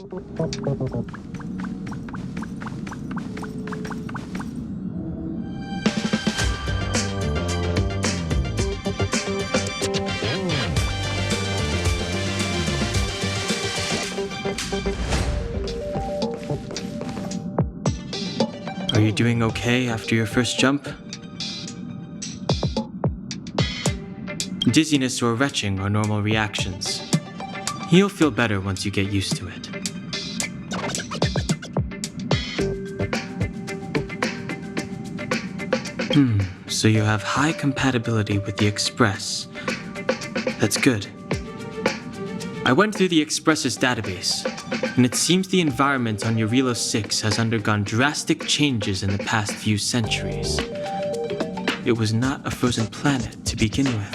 Are you doing okay after your first jump? Dizziness or retching are normal reactions. You'll feel better once you get used to it. So you have high compatibility with the Express. That's good. I went through the Express's database, and it seems the environment on Eurilo 6 has undergone drastic changes in the past few centuries. It was not a frozen planet to begin with.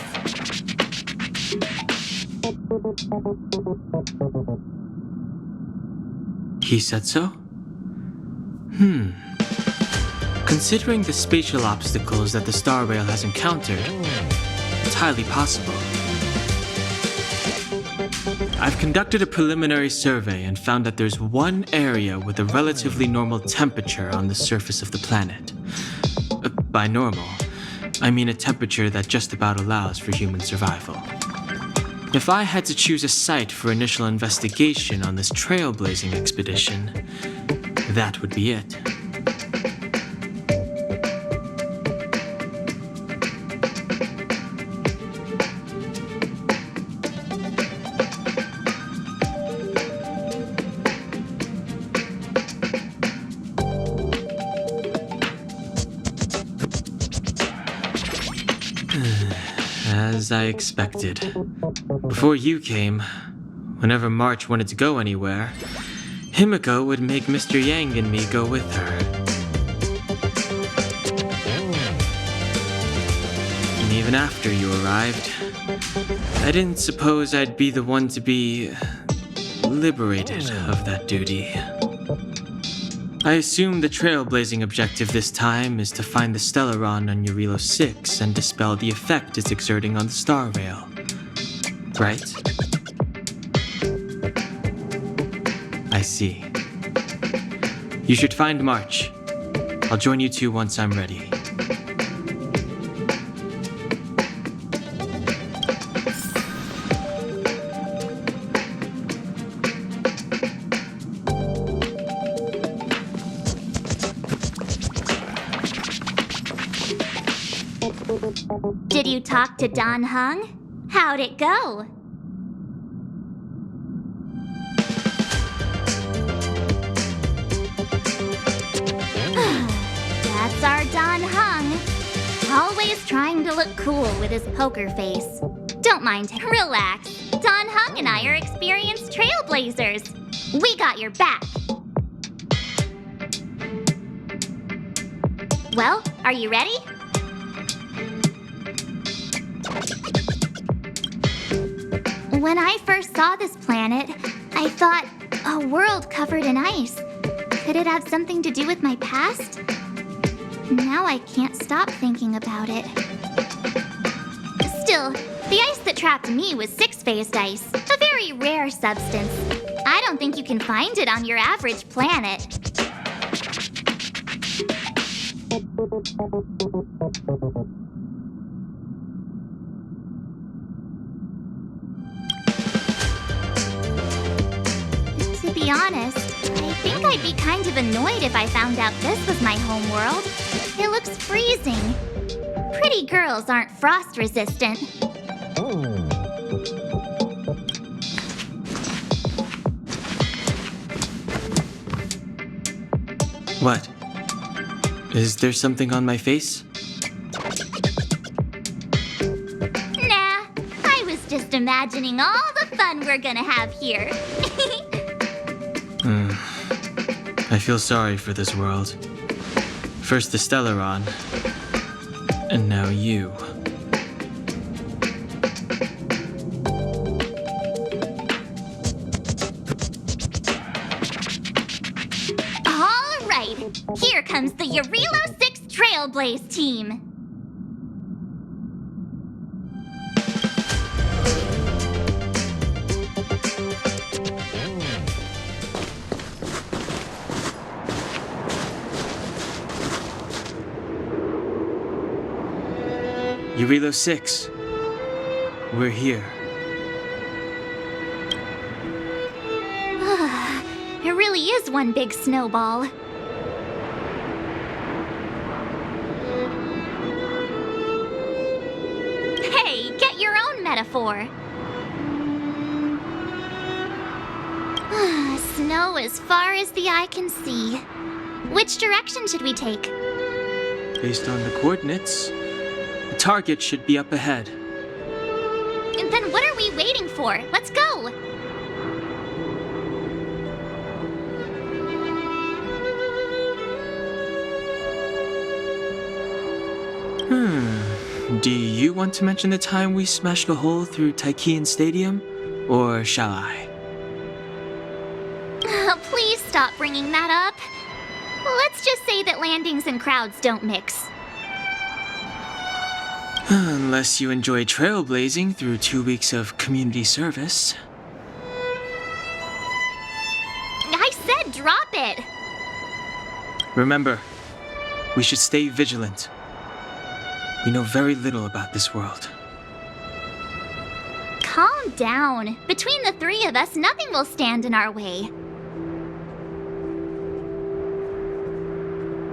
He said so? Considering the spatial obstacles that the Star Rail has encountered, it's highly possible. I've conducted a preliminary survey and found that there's one area with a relatively normal temperature on the surface of the planet. By normal, I mean a temperature that just about allows for human survival. If I had to choose a site for initial investigation on this trailblazing expedition, that would be it. As I expected. Before you came, whenever March wanted to go anywhere, Himiko would make Mr. Yang and me go with her. And even after you arrived, I didn't suppose I'd be the one to be liberated of that duty. I assume the trailblazing objective this time is to find the Stellaron on Eurilo 6 and dispel the effect it's exerting on the Star Rail. Right? I see. You should find March. I'll join you two once I'm ready. Did you talk to Don Hung? How'd it go? That's our Don Hung. Always trying to look cool with his poker face. Don't mind him. Relax. Don Hung and I are experienced trailblazers. We got your back. Well, are you ready? When I first saw this planet, I thought, a world covered in ice. Could it have something to do with my past? Now I can't stop thinking about it. Still, the ice that trapped me was six-phased ice, a very rare substance. I don't think you can find it on your average planet. To be honest, I think I'd be kind of annoyed if I found out this was my home world. It looks freezing. Pretty girls aren't frost resistant. What? Is there something on my face? Nah, I was just imagining all the fun we're gonna have here. I feel sorry for this world. First the Stellaron, and now you. All right, here comes the Eurilo 6 Trailblaze team. Eurilo 6. We're here. It really is one big snowball. Hey, get your own metaphor. Snow as far as the eye can see. Which direction should we take? Based on the coordinates, the target should be up ahead. And then what are we waiting for? Let's go! Do you want to mention the time we smashed a hole through Taikian Stadium? Or shall I? Please stop bringing that up. Let's just say that landings and crowds don't mix. Unless you enjoy trailblazing through 2 weeks of community service. I said drop it! Remember, we should stay vigilant. We know very little about this world. Calm down. Between the three of us, nothing will stand in our way.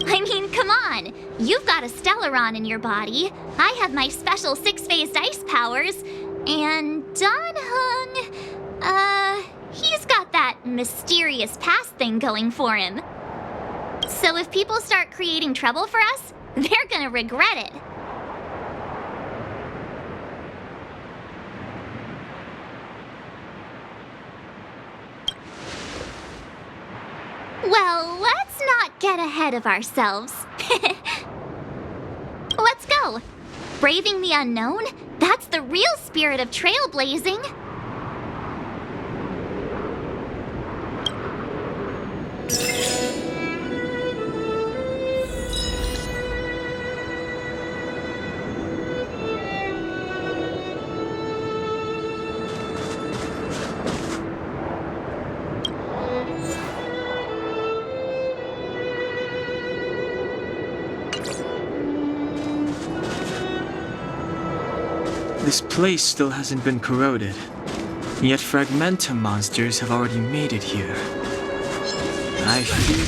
I mean, come on! You've got a Stellaron in your body. I have my special 6-phased ice powers. And Dan Hung, he's got that mysterious past thing going for him. So if people start creating trouble for us, they're gonna regret it. Well, let's not get ahead of ourselves. Let's go. Braving the unknown? That's the real spirit of trailblazing. This place still hasn't been corroded, yet Fragmentum monsters have already made it here. I fear...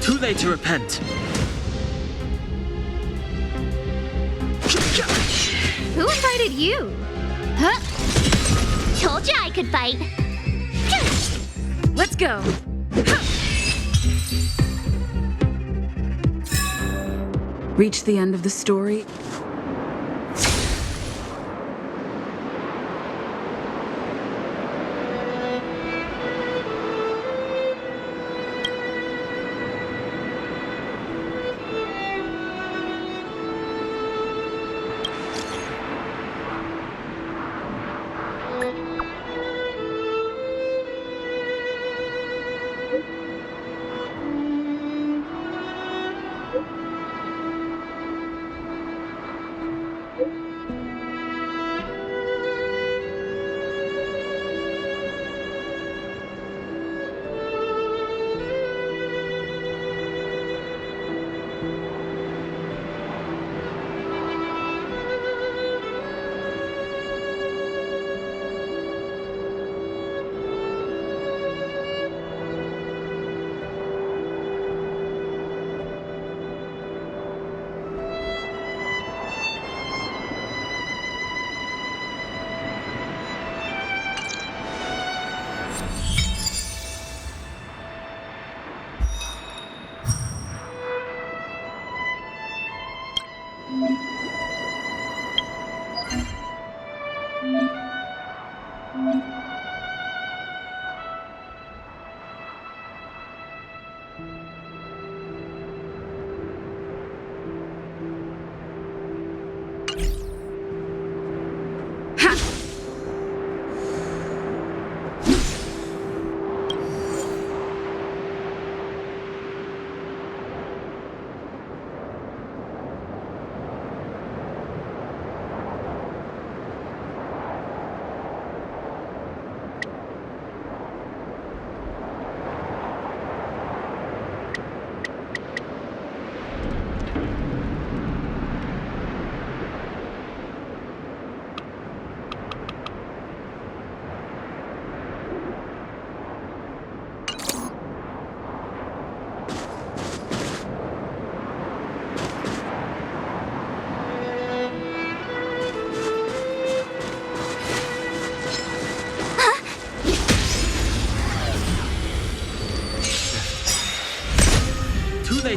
Too late to repent! Who invited you? Huh? Told you I could fight. Let's go. Reach the end of the story.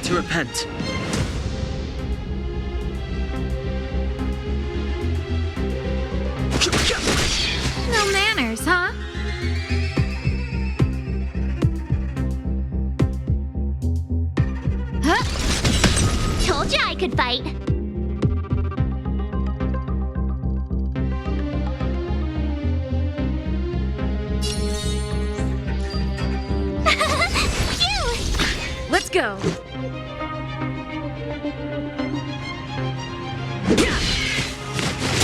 to repent. No manners, huh? Told you I could fight. Phew! Let's go.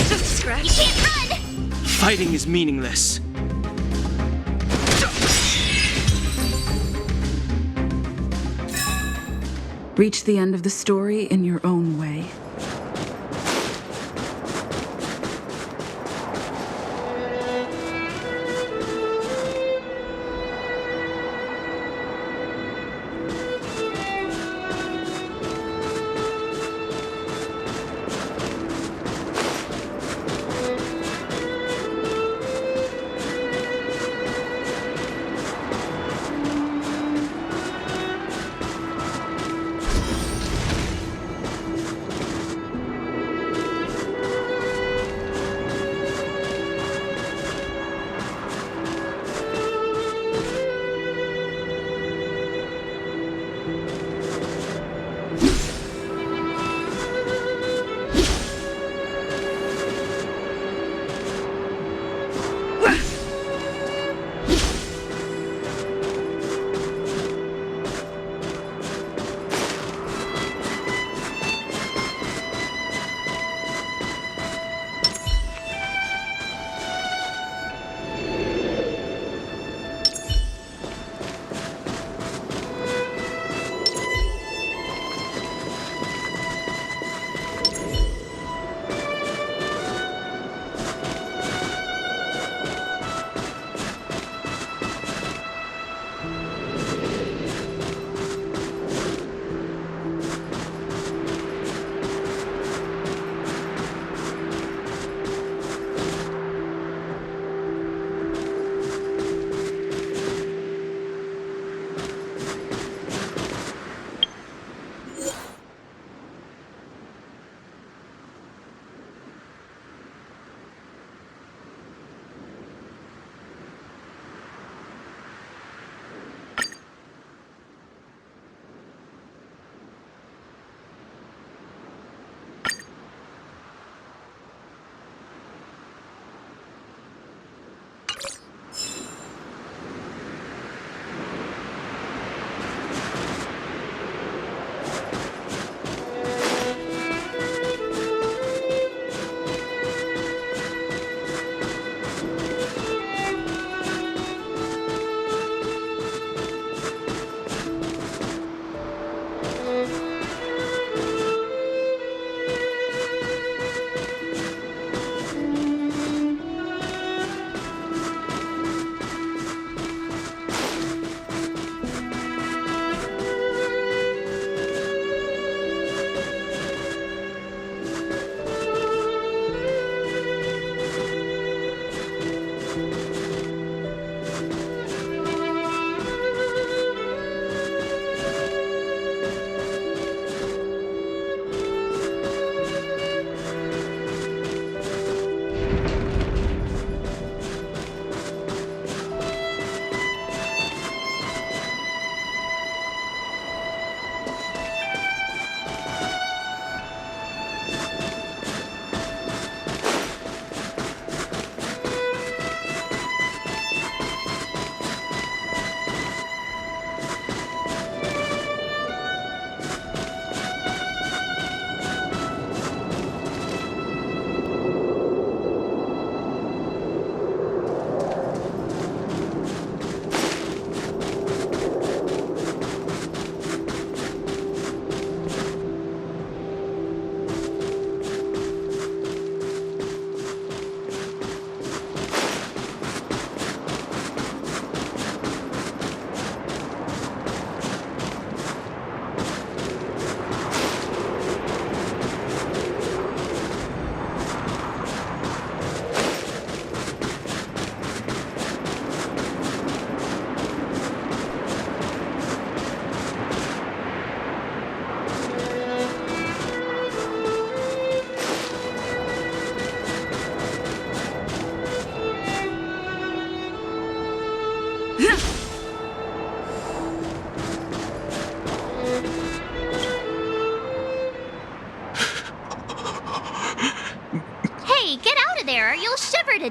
Just a scratch. You can't run! Fighting is meaningless. Reach the end of the story in your own way.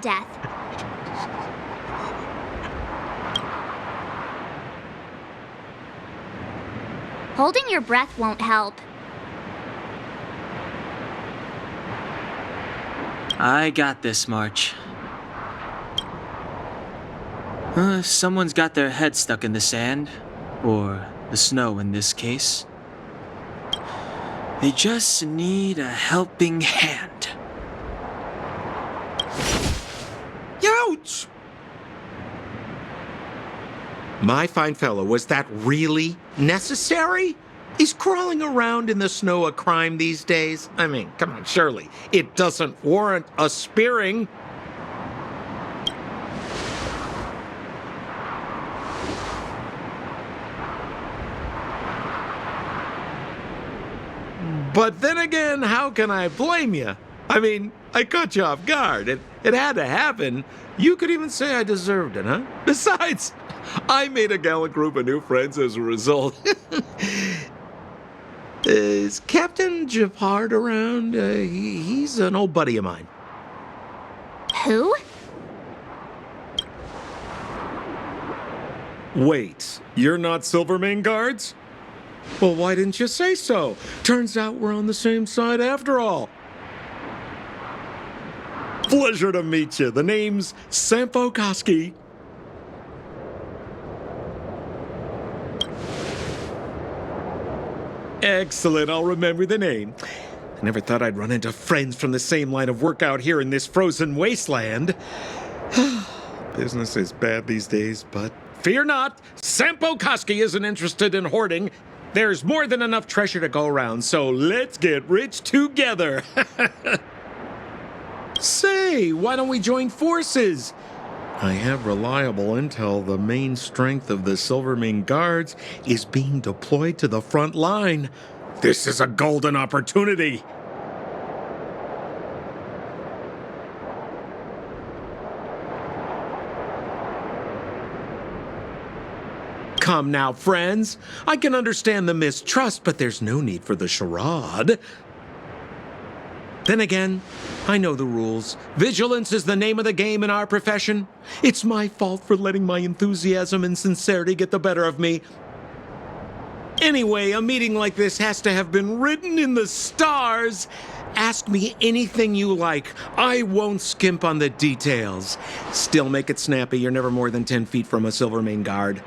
death. Holding your breath won't help. I got this, March. Someone's got their head stuck in the sand, or the snow in this case. They just need a helping hand. Ouch! My fine fellow, was that really necessary? Is crawling around in the snow a crime these days? I mean, come on, surely. It doesn't warrant a spearing. But then again, how can I blame you? I mean, I caught you off guard. It had to happen. You could even say I deserved it, huh? Besides, I made a gallant group of new friends as a result. Is Captain Japard around? He's an old buddy of mine. Who? Wait, you're not Silvermane Guards? Well, why didn't you say so? Turns out we're on the same side after all. Pleasure to meet you. The name's Sampo Koski. Excellent, I'll remember the name. I never thought I'd run into friends from the same line of work out here in this frozen wasteland. Business is bad these days, but fear not, Sampo Koski isn't interested in hoarding. There's more than enough treasure to go around, so let's get rich together. Say, why don't we join forces? I have reliable intel the main strength of the Silvermane Guards is being deployed to the front line. This is a golden opportunity. Come now, friends. I can understand the mistrust, but there's no need for the charade. Then again, I know the rules. Vigilance is the name of the game in our profession. It's my fault for letting my enthusiasm and sincerity get the better of me. Anyway, a meeting like this has to have been written in the stars. Ask me anything you like. I won't skimp on the details. Still make it snappy. You're never more than 10 feet from a Silvermane Guard.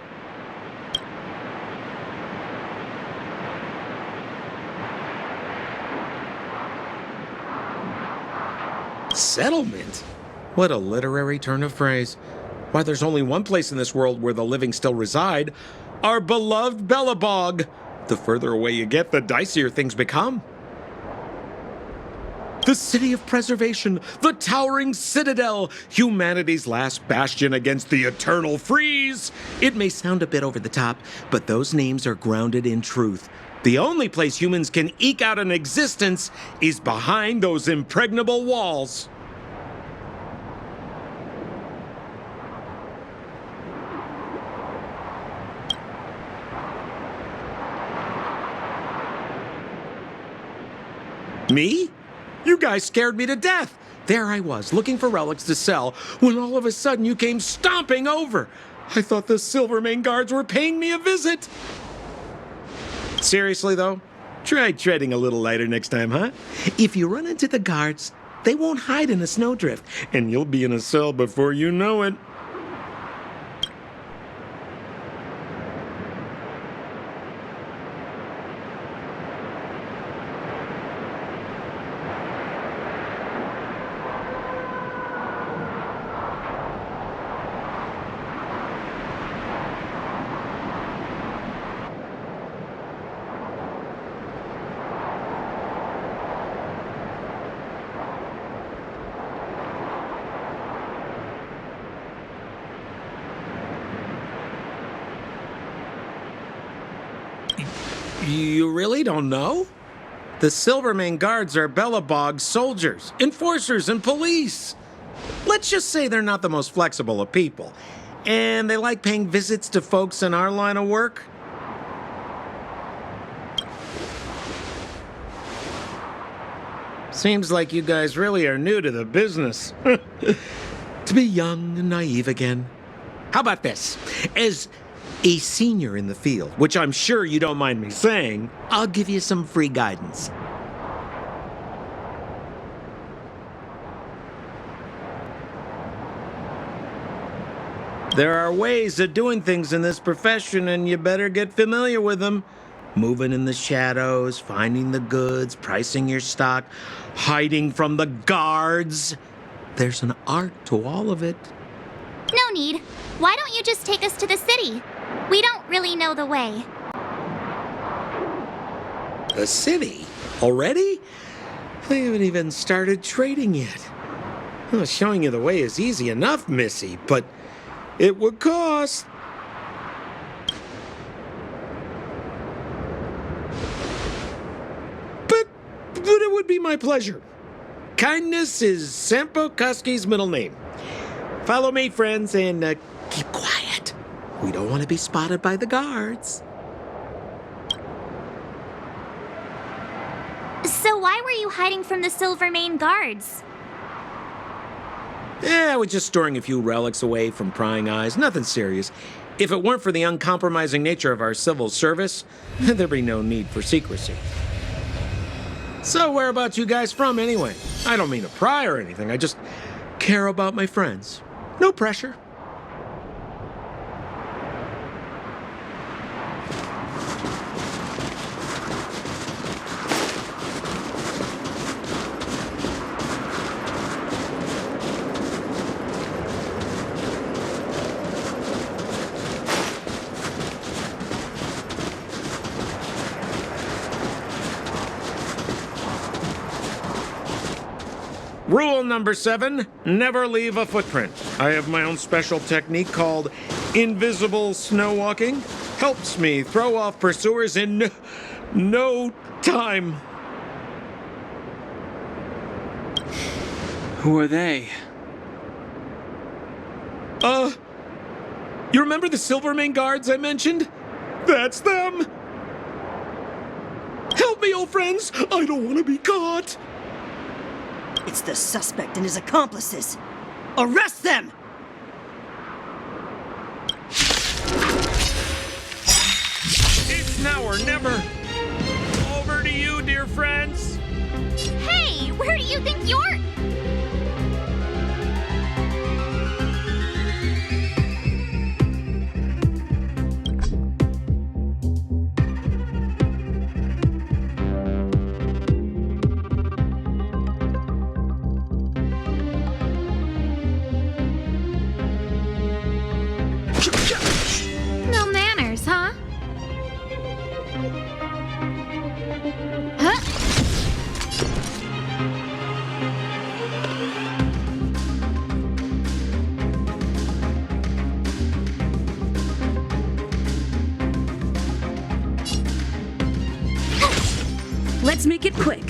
Settlement? What a literary turn of phrase. Why, there's only one place in this world where the living still reside. Our beloved Belobog. The further away you get, the dicier things become. The city of preservation, the towering citadel, humanity's last bastion against the eternal freeze. It may sound a bit over the top, but those names are grounded in truth. The only place humans can eke out an existence is behind those impregnable walls. Me? You guys scared me to death. There I was, looking for relics to sell, when all of a sudden you came stomping over. I thought the Silvermane Guards were paying me a visit. Seriously, though, try treading a little lighter next time, huh? If you run into the guards, they won't hide in a snowdrift, and you'll be in a cell before you know it. You really don't know? The Silvermane Guards are Belobog soldiers, enforcers, and police. Let's just say they're not the most flexible of people. And they like paying visits to folks in our line of work. Seems like you guys really are new to the business. To be young and naive again. How about this? As a senior in the field, which I'm sure you don't mind me saying, I'll give you some free guidance. There are ways of doing things in this profession, and you better get familiar with them. Moving in the shadows, finding the goods, pricing your stock, hiding from the guards. There's an art to all of it. No need. Why don't you just take us to the city? We don't really know the way. The city? Already? They haven't even started trading yet. Well, showing you the way is easy enough, Missy, but it would cost. But it would be my pleasure. Kindness is Sampo Koski's middle name. Follow me, friends, and keep quiet. We don't want to be spotted by the guards. So why were you hiding from the Silvermane guards? Yeah, I was just storing a few relics away from prying eyes. Nothing serious. If it weren't for the uncompromising nature of our civil service, there'd be no need for secrecy. So whereabouts you guys from, anyway? I don't mean to pry or anything. I just care about my friends. No pressure. Rule number 7, never leave a footprint. I have my own special technique called invisible snow walking. Helps me throw off pursuers in no time. Who are they? You remember the Silvermane guards I mentioned? That's them! Help me, old friends! I don't want to be caught! It's the suspect and his accomplices. Arrest them! It's now or never. Over to you, dear friends. Hey, where do you think you're... No manners, huh? Huh? Let's make it quick.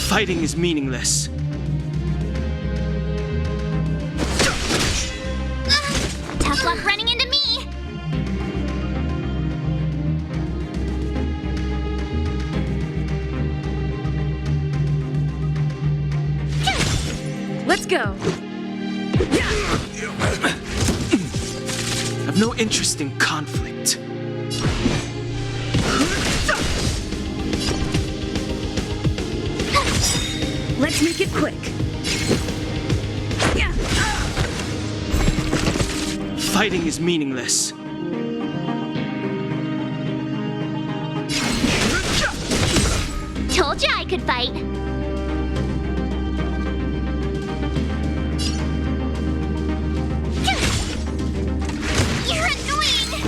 Fighting is meaningless. Tough luck running into me! Let's go. I've no interest in conflict. Let's make it quick. Fighting is meaningless. Told ya I could fight. You're annoying!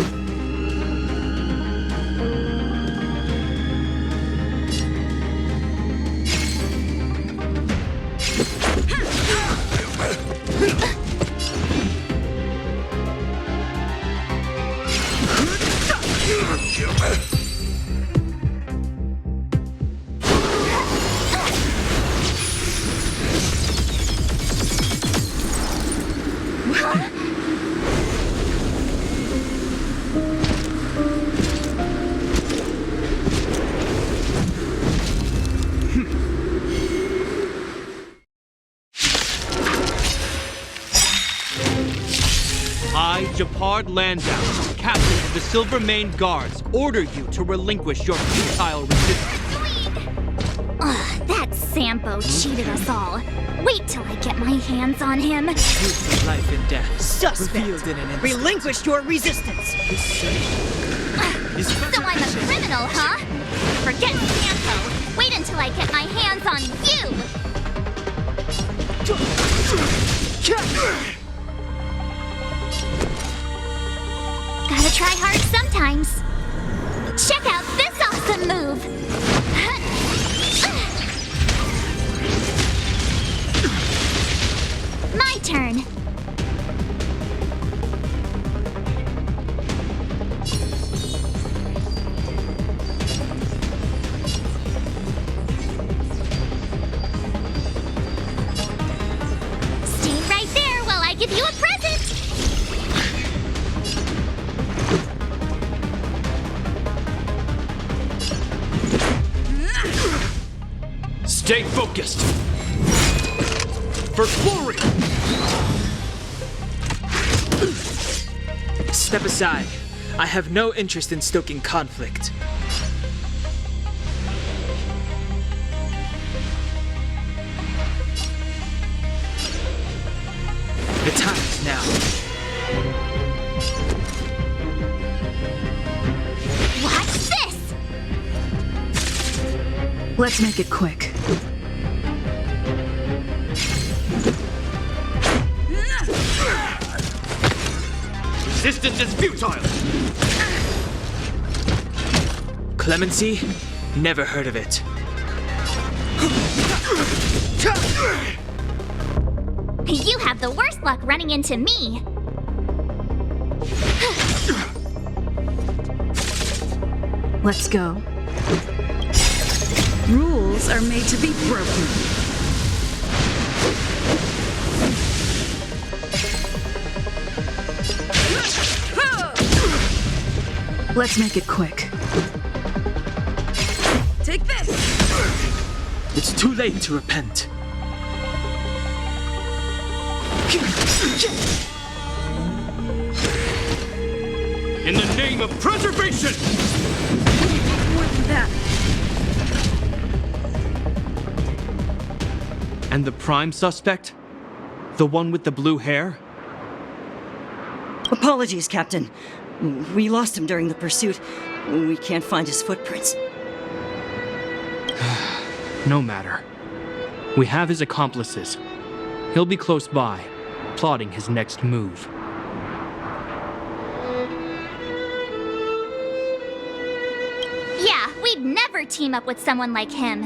I, Japard Landau, captain of the Silver Mane Guards, order you to relinquish your futile resistance. Ugh, that Sampo cheated us all. Wait till I get my hands on him. Life and death. Suspect! Revealed in an instant. Relinquish your resistance! So I'm a criminal, huh? Forget Sampo. Wait until I get my hands on you. Gotta try hard sometimes. Check out this awesome move. My turn. Stay right there while I give you a present. Stay focused! For glory! Step aside. I have no interest in stoking conflict. The time is now. Watch this. Let's make it quick. Resistance is futile! Clemency? Never heard of it. You have the worst luck running into me. Let's go. Rules are made to be broken. Let's make it quick. Take this! It's too late to repent. In the name of preservation! More than that. And the prime suspect? The one with the blue hair? Apologies, Captain. We lost him during the pursuit. We can't find his footprints. No matter. We have his accomplices. He'll be close by, plotting his next move. Yeah, we'd never team up with someone like him.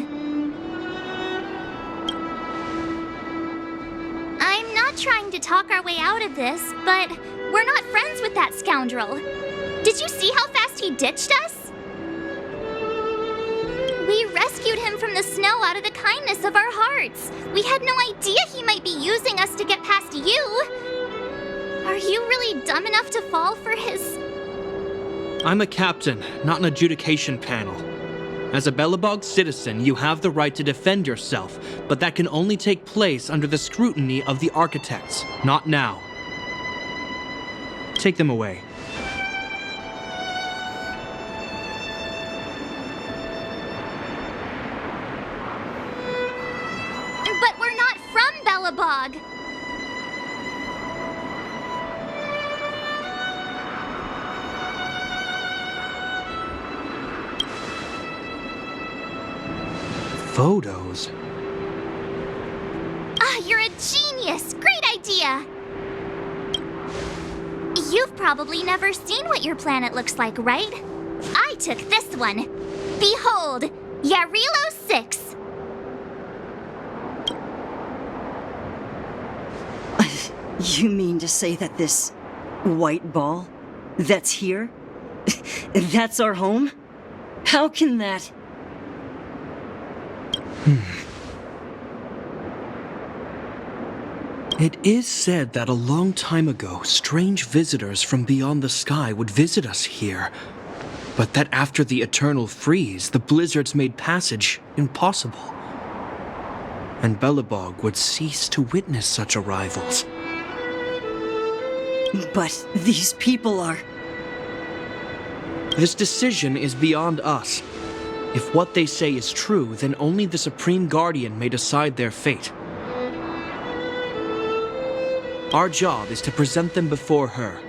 I'm not trying to talk our way out of this, but we're not friends with that scoundrel. Did you see how fast he ditched us? We rescued him from the snow out of the kindness of our hearts. We had no idea he might be using us to get past you. Are you really dumb enough to fall for his... I'm a captain, not an adjudication panel. As a Belobog citizen, you have the right to defend yourself, but that can only take place under the scrutiny of the architects, not now. Take them away. But we're not from Belobog. Photos? Ah, you're a genius! Great idea! You've probably never seen what your planet looks like, right? I took this one. Behold, Yarilo 6. You mean to say that this white ball that's here? That's our home? How can that... It is said that a long time ago, strange visitors from beyond the sky would visit us here. But that after the eternal freeze, the blizzards made passage impossible. and Belobog would cease to witness such arrivals. But these people are... This decision is beyond us. If what they say is true, then only the Supreme Guardian may decide their fate. Our job is to present them before her,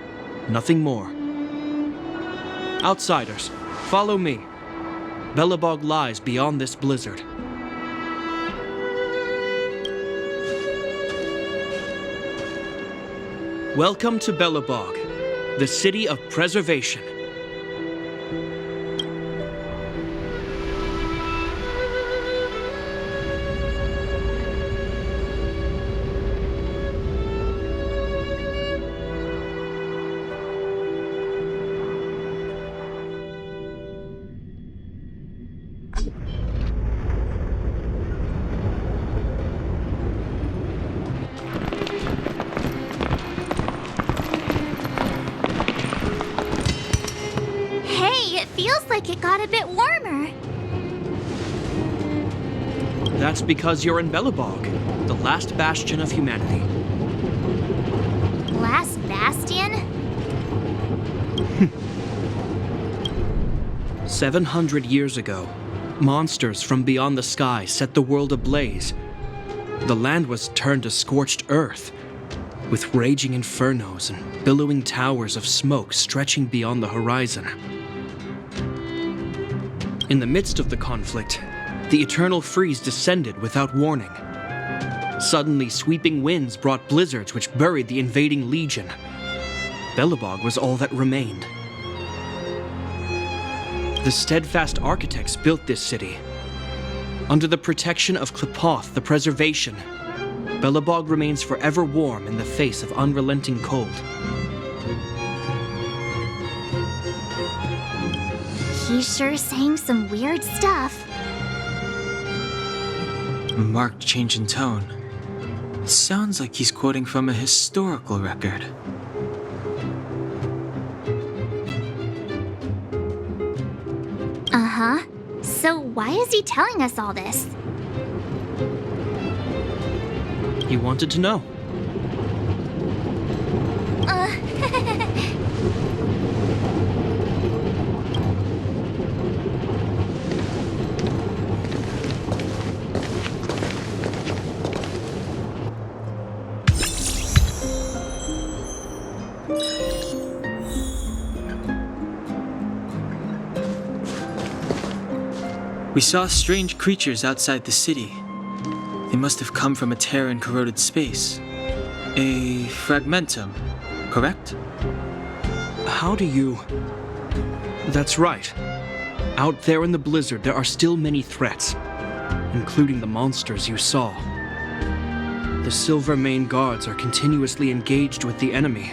nothing more. Outsiders, follow me. Belobog lies beyond this blizzard. Welcome to Belobog, the city of preservation. Feels like it got a bit warmer. That's because you're in Belobog, the last bastion of humanity. Last bastion? 700 years ago, monsters from beyond the sky set the world ablaze. The land was turned to scorched earth, with raging infernos and billowing towers of smoke stretching beyond the horizon. In the midst of the conflict, the eternal freeze descended without warning. Suddenly, sweeping winds brought blizzards which buried the invading legion. Belobog was all that remained. The steadfast architects built this city. Under the protection of Klepoth, the preservation, Belobog remains forever warm in the face of unrelenting cold. He's sure saying some weird stuff. Marked change in tone. It sounds like he's quoting from a historical record. Uh-huh. So why is he telling us all this? He wanted to know. We saw strange creatures outside the city. They must have come from a tear in corroded space. A fragmentum, correct? How do you... That's right. Out there in the blizzard, there are still many threats, including the monsters you saw. The Silvermane guards are continuously engaged with the enemy,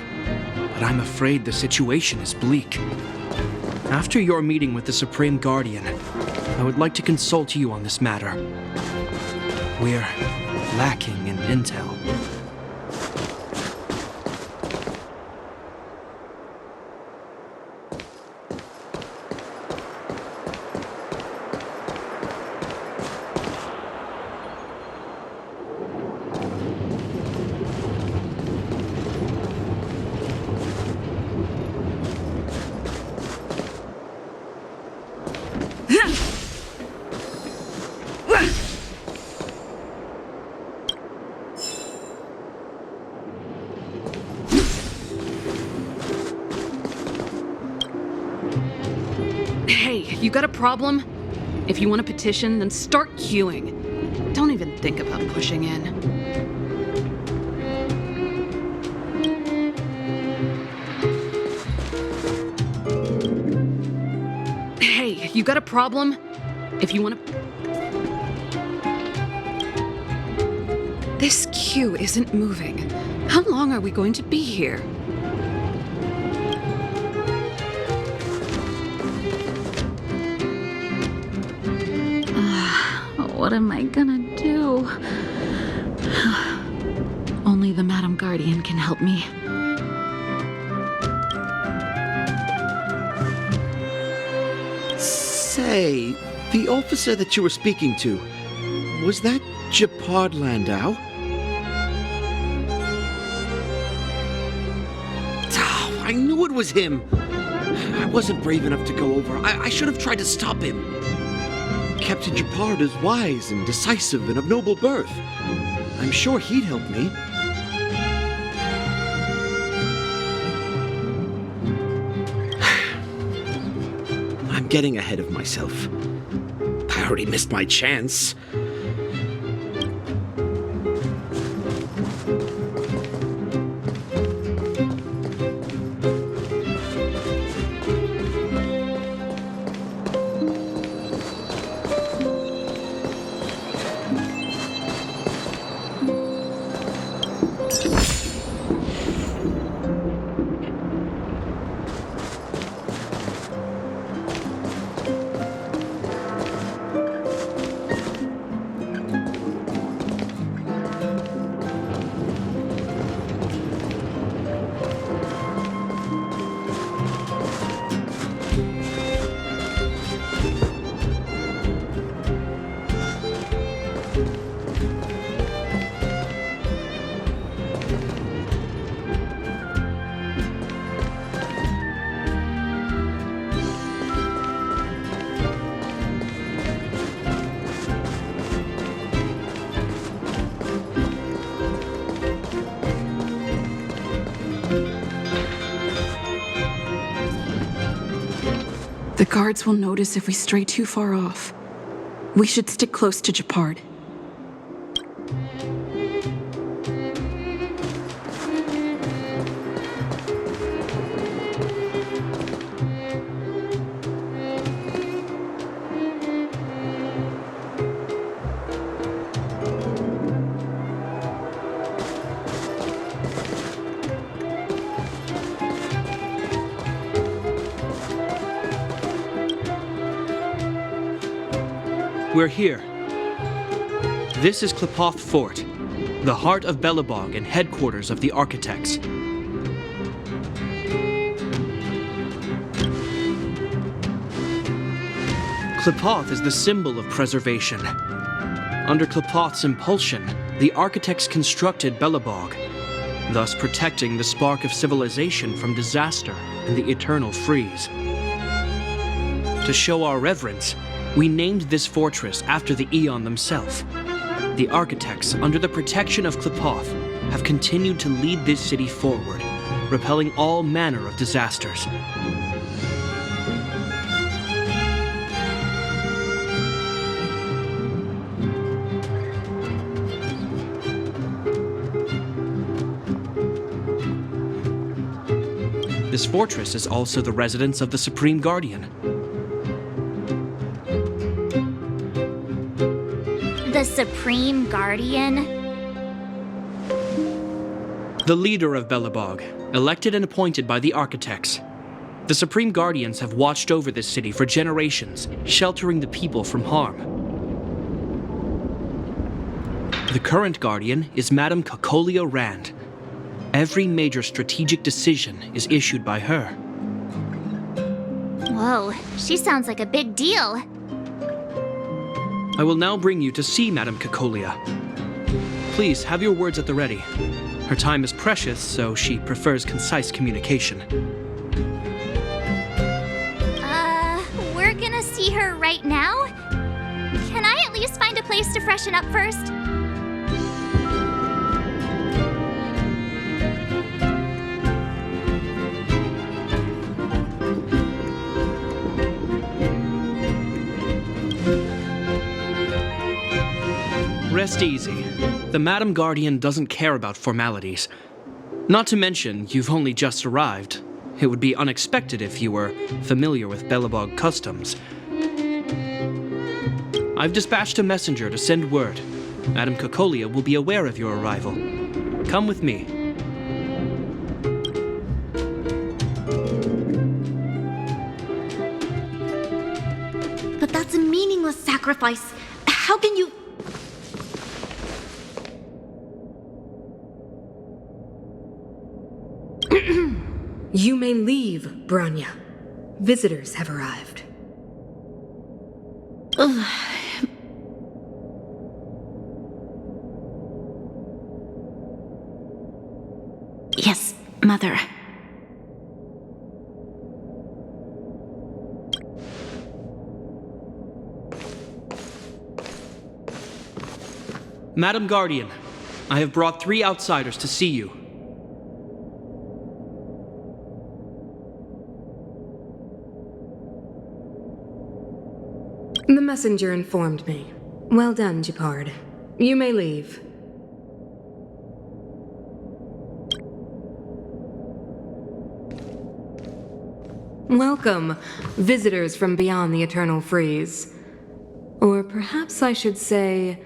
but I'm afraid the situation is bleak. After your meeting with the Supreme Guardian, I would like to consult you on this matter. We're lacking in intel. Hey, you got a problem? If you want a petition, then start queuing. Don't even think about pushing in. Hey, you got a problem? If you want to... This queue isn't moving. How long are we going to be here? What am I gonna do? Only the Madam Guardian can help me. Say, the officer that you were speaking to, Was that Japard Landau? Oh, I knew it was him! I wasn't brave enough to go over. I should have tried to stop him. Captain Japard is wise and decisive and of noble birth. I'm sure he'd help me. I'm getting ahead of myself. I already missed my chance. The guards will notice if we stray too far off. We should stick close to Japard. We're here. This is Klepoth Fort, the heart of Belobog and headquarters of the architects. Klepoth is the symbol of preservation. Under Klepoth's impulsion, the architects constructed Belobog, thus protecting the spark of civilization from disaster and the eternal freeze. To show our reverence, we named this fortress after the Aeon themselves. The architects, under the protection of Klepoth, have continued to lead this city forward, repelling all manner of disasters. This fortress is also the residence of the Supreme Guardian. The Supreme Guardian? The leader of Belobog, elected and appointed by the architects. The Supreme Guardians have watched over this city for generations, sheltering the people from harm. The current Guardian is Madame Cocolia Rand. Every major strategic decision is issued by her. Whoa, she sounds like a big deal. I will now bring you to see Madame Cocolia. Please have your words at the ready. Her time is precious, so she prefers concise communication. We're gonna see her right now? Can I at least find a place to freshen up first? Rest easy. The Madam Guardian doesn't care about formalities. Not to mention, you've only just arrived. It would be unexpected if you were familiar with Belobog customs. I've dispatched a messenger to send word. Madame Cocolia will be aware of your arrival. Come with me. But that's a meaningless sacrifice. How can you... You may leave, Branya. Visitors have arrived. Mother. Madam Guardian, I have brought 3 outsiders to see you. The messenger informed me. Well done, Gepard. You may leave. Welcome, visitors from beyond the Eternal Freeze. Or perhaps I should say,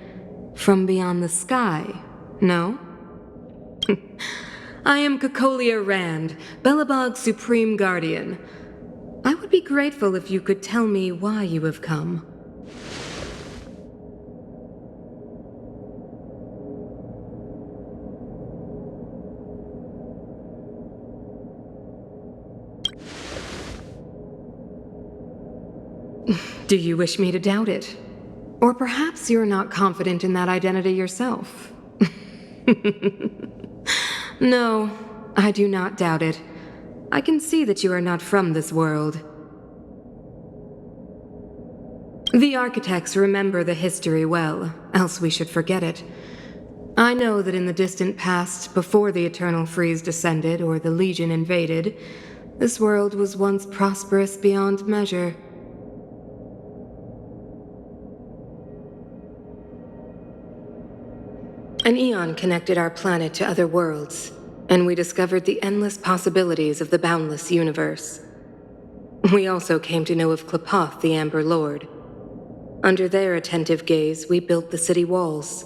from beyond the sky, no? I am Cocolia Rand, Belobog's Supreme Guardian. I would be grateful if you could tell me why you have come. Do you wish me to doubt it? Or perhaps you're not confident in that identity yourself? No, I do not doubt it. I can see that you are not from this world. The architects remember the history well, else we should forget it. I know that in the distant past, before the Eternal Freeze descended or the Legion invaded, this world was once prosperous beyond measure. An eon connected our planet to other worlds, and we discovered the endless possibilities of the boundless universe. We also came to know of Klapoth, the Amber Lord. Under their attentive gaze, we built the city walls.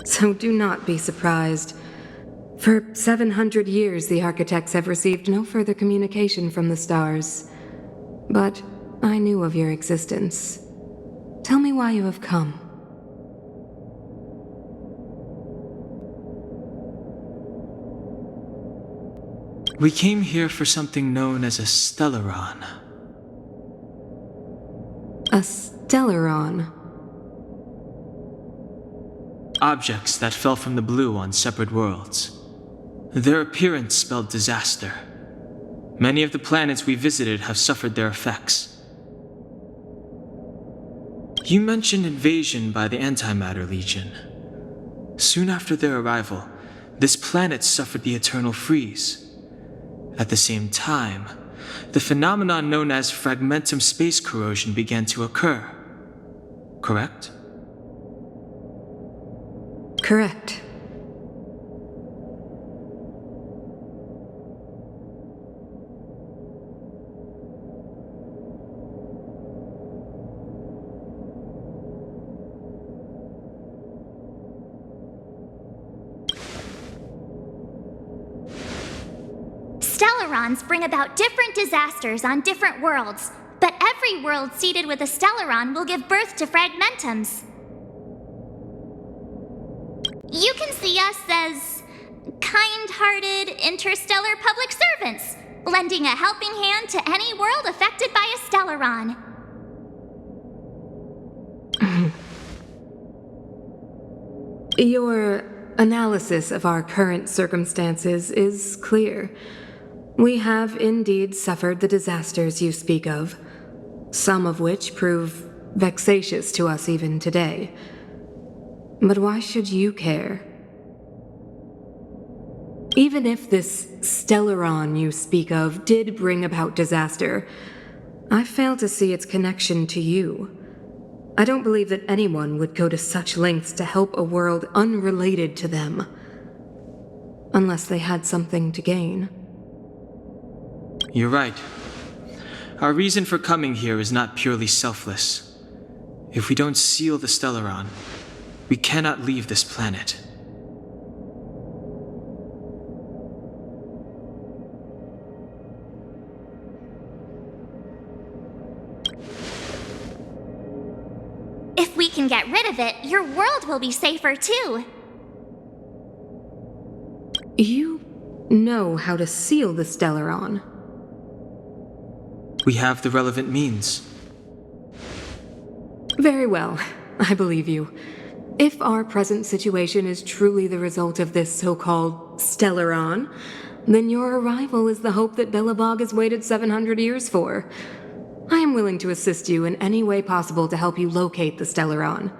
So do not be surprised. For 700 years, the architects have received no further communication from the stars. But I knew of your existence. Tell me why you have come. We came here for something known as a Stellaron. A Stellaron? Objects that fell from the blue on separate worlds. Their appearance spelled disaster. Many of the planets we visited have suffered their effects. You mentioned invasion by the Antimatter Legion. Soon after their arrival, this planet suffered the Eternal Freeze. At the same time, the phenomenon known as fragmentum space corrosion began to occur. Correct? Correct. Stellarons bring about different disasters on different worlds, but every world seeded with a Stellaron will give birth to fragmentums. You can see us as kind-hearted interstellar public servants, lending a helping hand to any world affected by a Stellaron. Your analysis of our current circumstances is clear. We have indeed suffered the disasters you speak of, some of which prove vexatious to us even today. But why should you care? Even if this Stellaron you speak of did bring about disaster, I fail to see its connection to you. I don't believe that anyone would go to such lengths to help a world unrelated to them, unless they had something to gain. You're right. Our reason for coming here is not purely selfless. If we don't seal the Stellaron, we cannot leave this planet. If we can get rid of it, your world will be safer too. You know how to seal the Stellaron. We have the relevant means. Very well, I believe you. If our present situation is truly the result of this so-called Stellaron, then your arrival is the hope that Belobog has waited 700 years for. I am willing to assist you in any way possible to help you locate the Stellaron.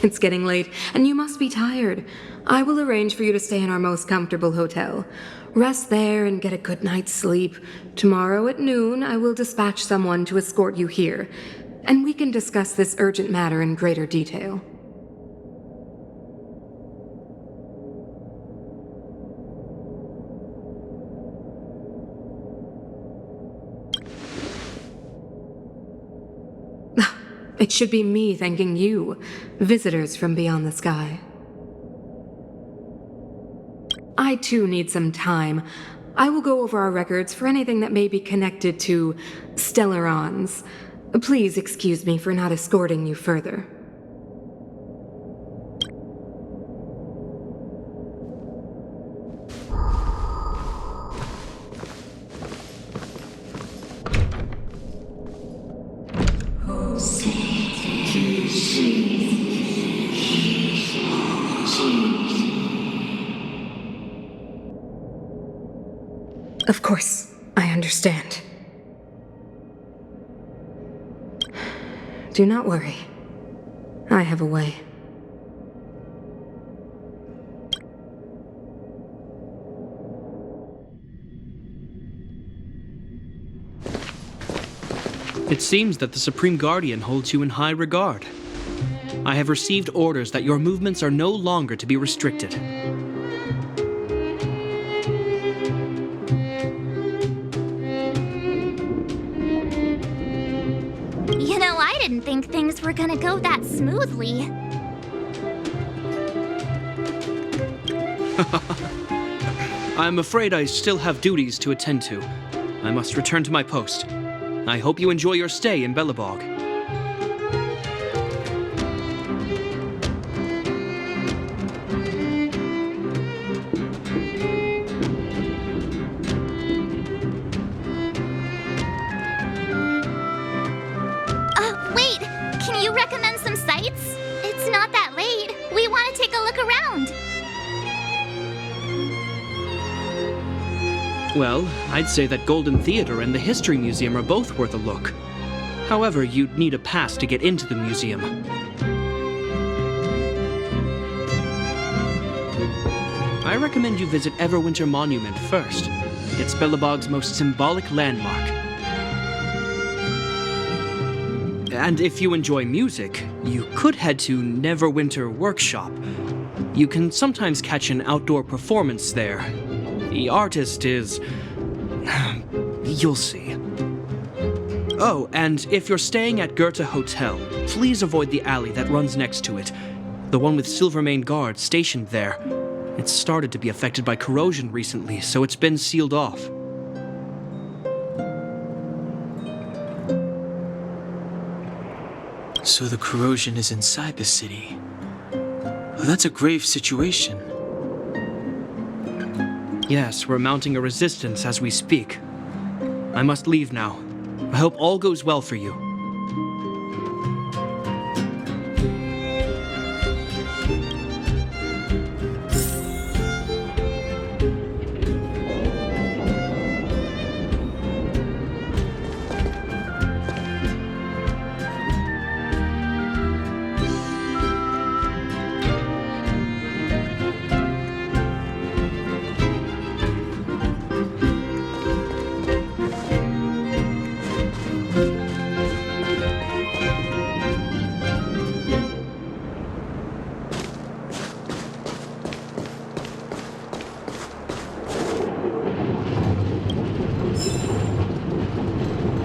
It's getting late, and you must be tired. I will arrange for you to stay in our most comfortable hotel. Rest there and get a good night's sleep. Tomorrow at noon, I will dispatch someone to escort you here, and we can discuss this urgent matter in greater detail. It should be me thanking you, visitors from beyond the sky. I too need some time. I will go over our records for anything that may be connected to Stellarons. Please excuse me for not escorting you further. Of course, I understand. Do not worry. I have a way. It seems that the Supreme Guardian holds you in high regard. I have received orders that your movements are no longer to be restricted. You know, I didn't think things were gonna go that smoothly. I'm afraid I still have duties to attend to. I must return to my post. I hope you enjoy your stay in Belobog. Wait! Can you recommend some sites? It's not that late. We want to take a look around. Well, I'd say that Golden Theater and the History Museum are both worth a look. However, you'd need a pass to get into the museum. I recommend you visit Everwinter Monument first. It's Belobog's most symbolic landmark. And if you enjoy music, you could head to Neverwinter Workshop. You can sometimes catch an outdoor performance there. The artist is... you'll see. Oh, and if you're staying at Goethe Hotel, please avoid the alley that runs next to it. The one with Silvermane guards stationed there. It's started to be affected by corrosion recently, so it's been sealed off. So the corrosion is inside the city. Well, that's a grave situation. Yes, we're mounting a resistance as we speak. I must leave now. I hope all goes well for you.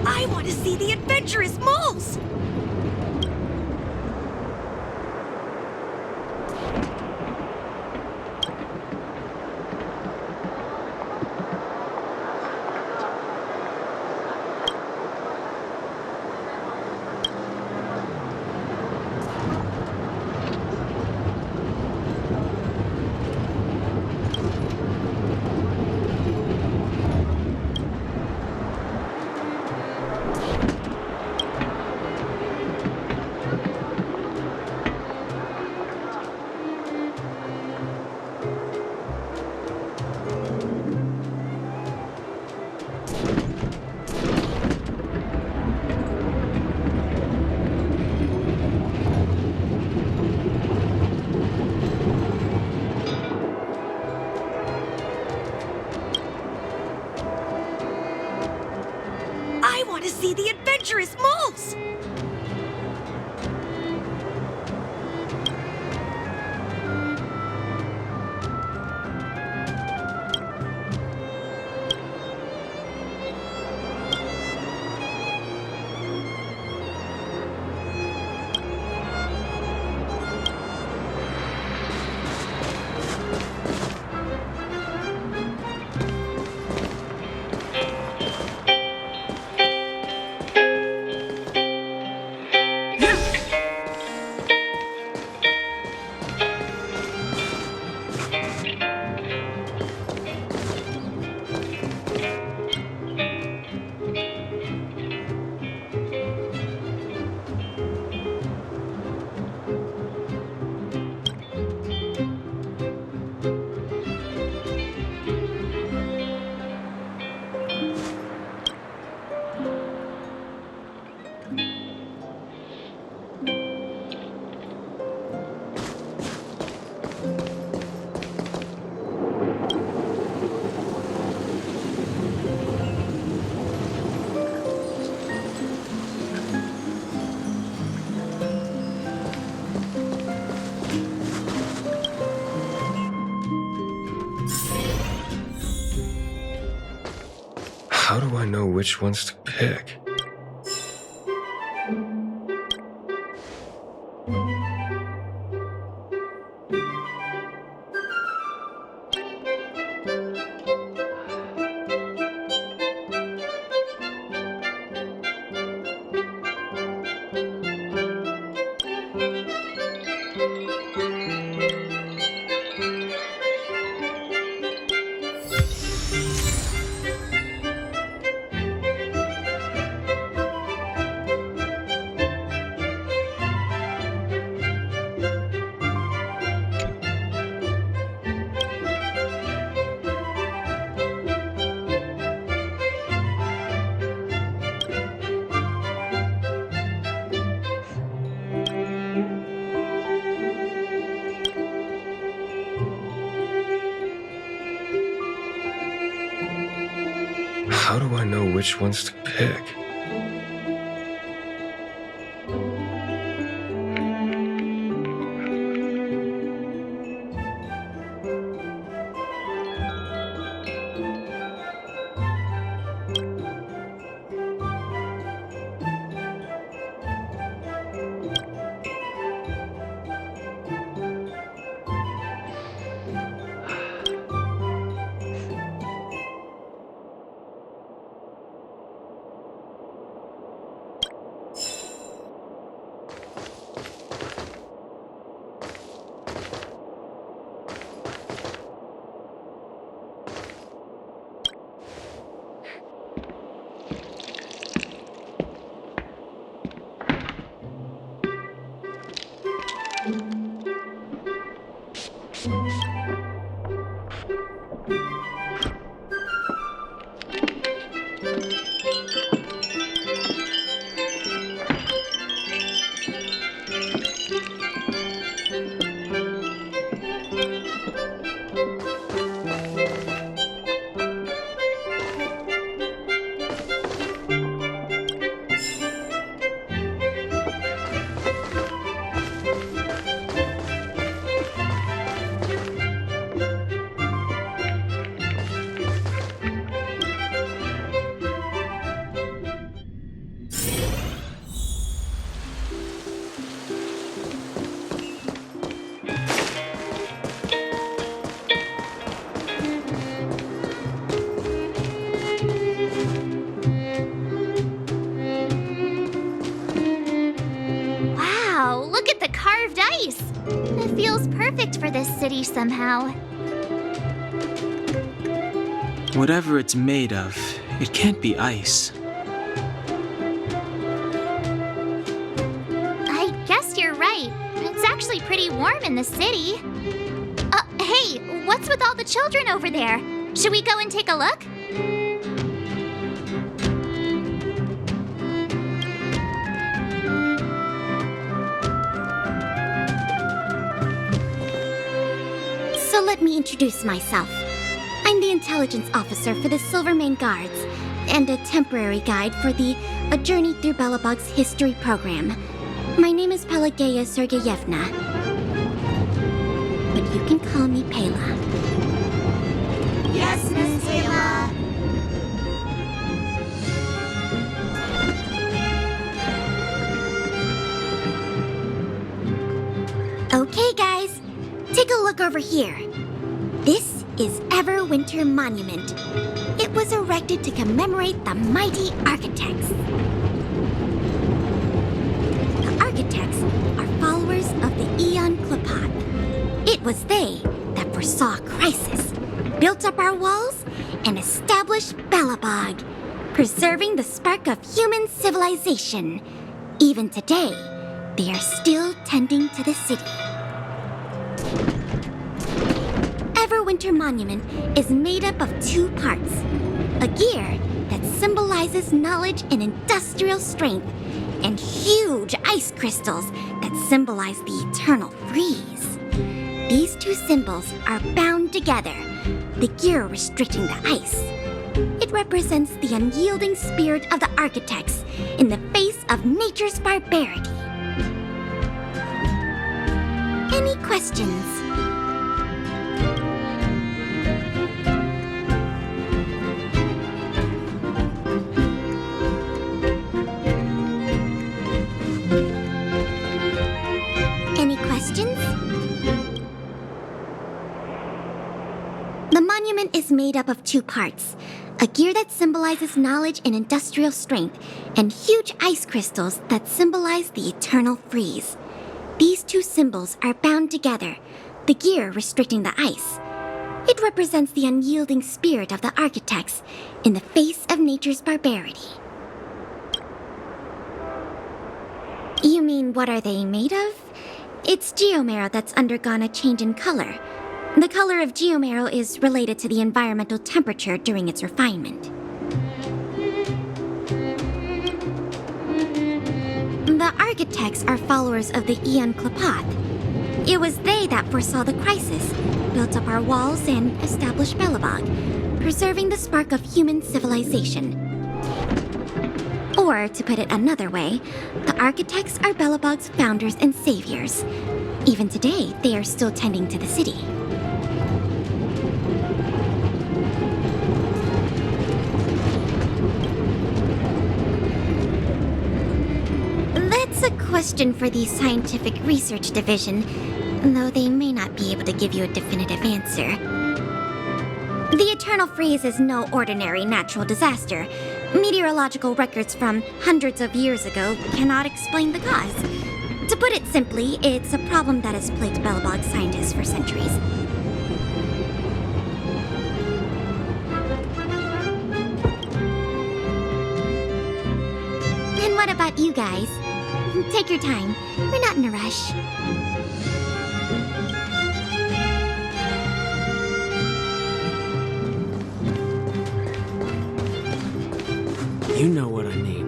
I want to see the adventurous moles! see the adventurous moles! How do I know which ones to pick? How do I know which ones to pick? Wow, look at the carved ice! It feels perfect for this city somehow. Whatever it's made of, it can't be ice. I guess you're right. It's actually pretty warm in the city. Hey, what's with all the children over there? Should we go and take a look? So let me introduce myself. I'm the intelligence officer for the Silvermane Guards, and a temporary guide for the A Journey Through Belobog's history program. My name is Pelageya Sergeyevna, but you can call me Pela. Yes, Miss Taylor. Okay, guys, take a look over here. This is Everwinter Monument. It was erected to commemorate the mighty architects. The architects are followers of the Aeon Klapath. It was they that foresaw crisis, built up our walls, and established Belobog, preserving the spark of human civilization. Even today, they are still tending to the city. Everwinter Monument is made up of 2 parts. A gear that symbolizes knowledge and industrial strength, and huge ice crystals that symbolize the eternal freeze. These 2 symbols are bound together, the gear restricting the ice. It represents the unyielding spirit of the architects in the face of nature's barbarity. Any questions? Any questions? The monument is made up of 2 parts. A gear that symbolizes knowledge and industrial strength, and huge ice crystals that symbolize the eternal freeze. These 2 symbols are bound together, the gear restricting the ice. It represents the unyielding spirit of the architects in the face of nature's barbarity. You mean, what are they made of? It's geomarrow that's undergone a change in color. The color of geomarrow is related to the environmental temperature during its refinement. The architects are followers of the Aeon Klapath. It was they that foresaw the crisis, built up our walls, and established Belobog, preserving the spark of human civilization. Or, to put it another way, the architects are Belobog's founders and saviors. Even today, they are still tending to the city. That's a question for the Scientific Research Division, though they may not be able to give you a definitive answer. The Eternal Freeze is no ordinary natural disaster. Meteorological records from hundreds of years ago cannot explain the cause. To put it simply, it's a problem that has plagued Belobog scientists for centuries. And what about you guys? Take your time. We're not in a rush. You know what I mean.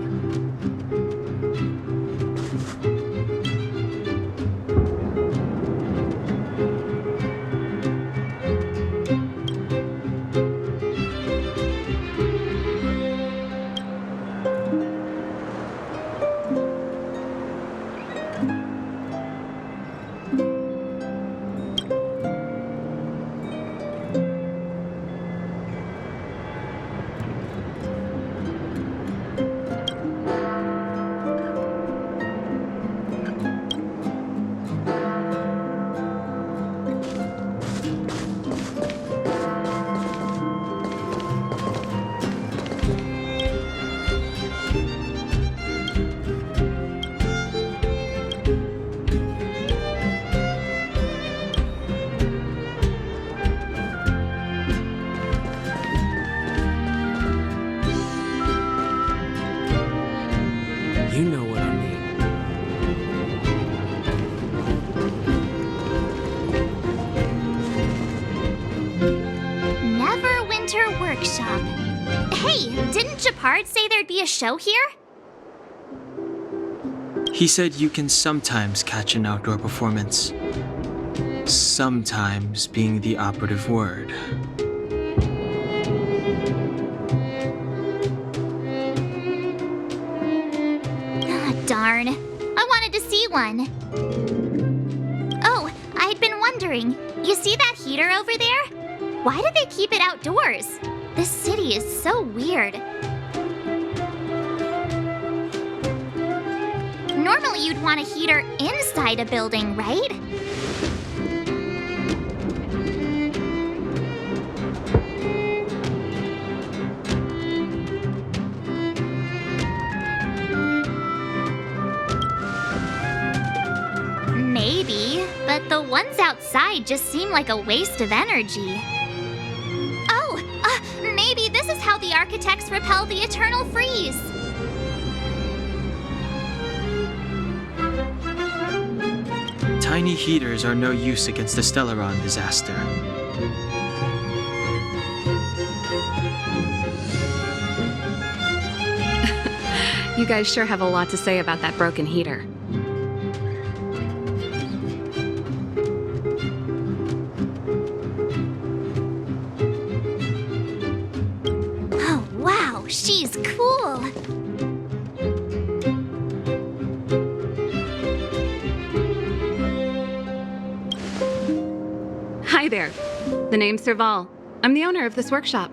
You know what I mean. Neverwinter Workshop. Hey, didn't Japard say there'd be a show here? He said you can sometimes catch an outdoor performance. Sometimes being the operative word. Darn. I wanted to see one. Oh, I'd been wondering. You see that heater over there? Why do they keep it outdoors? This city is so weird. Normally you'd want a heater inside a building, right? Maybe, but the ones outside just seem like a waste of energy. Oh, maybe this is how the architects repel the eternal freeze. Tiny heaters are no use against the Stellaron disaster. You guys sure have a lot to say about that broken heater. Oh, wow, she's cool. Hi there. The name's Serval. I'm the owner of this workshop.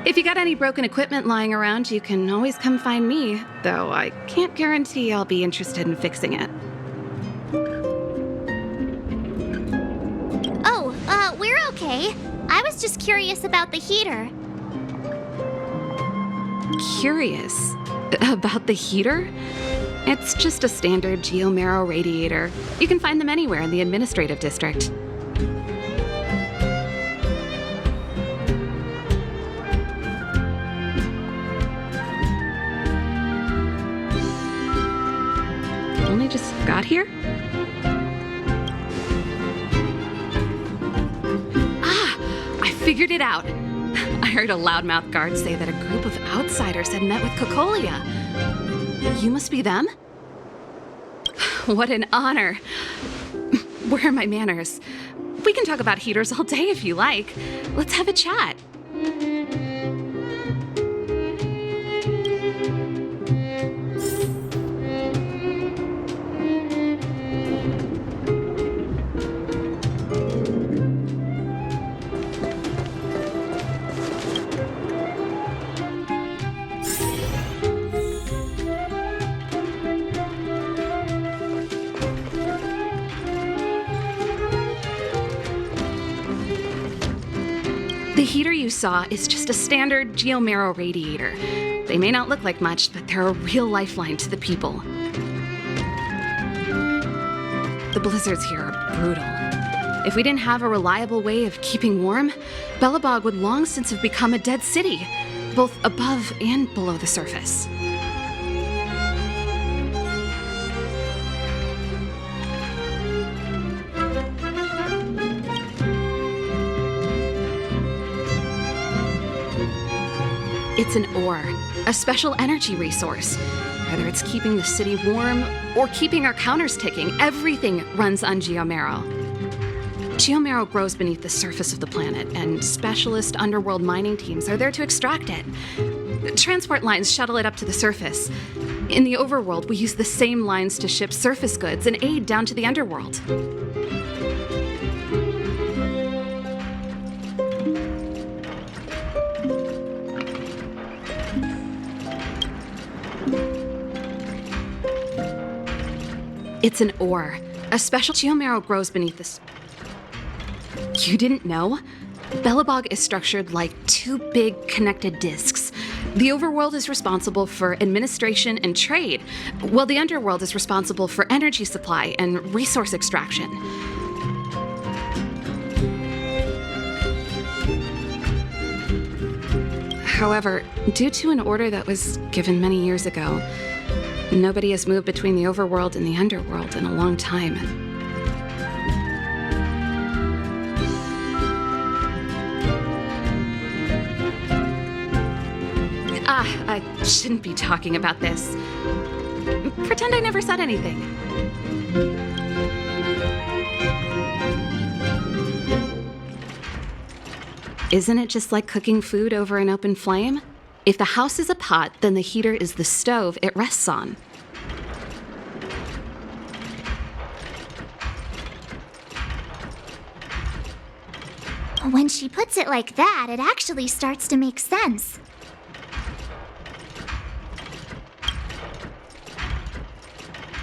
If you got any broken equipment lying around, you can always come find me, though I can't guarantee I'll be interested in fixing it. Oh, we're okay. I was just curious about the heater. Curious? About the heater? It's just a standard geomarrow radiator. You can find them anywhere in the administrative district. Only just got here? Ah! I figured it out! I heard a loudmouth guard say that a group of outsiders had met with Cocolia. You must be them? What an honor. Where are my manners? We can talk about heaters all day if you like. Let's have a chat. The heater you saw is just a standard geomarrow radiator. They may not look like much, but they're a real lifeline to the people. The blizzards here are brutal. If we didn't have a reliable way of keeping warm, Belobog would long since have become a dead city, both above and below the surface. It's an ore, a special energy resource. Whether it's keeping the city warm or keeping our counters ticking, everything runs on geomarrow. Geomarrow grows beneath the surface of the planet, and specialist underworld mining teams are there to extract it. Transport lines shuttle it up to the surface. In the overworld, we use the same lines to ship surface goods and aid down to the underworld. It's an ore. A special geomarrow grows beneath this. You didn't know? Belobog is structured like two big connected disks. The overworld is responsible for administration and trade, while the underworld is responsible for energy supply and resource extraction. However, due to an order that was given many years ago, nobody has moved between the overworld and the underworld in a long time. I shouldn't be talking about this. Pretend I never said anything. Isn't it just like cooking food over an open flame? If the house is a pot, then the heater is the stove it rests on. When she puts it like that, it actually starts to make sense.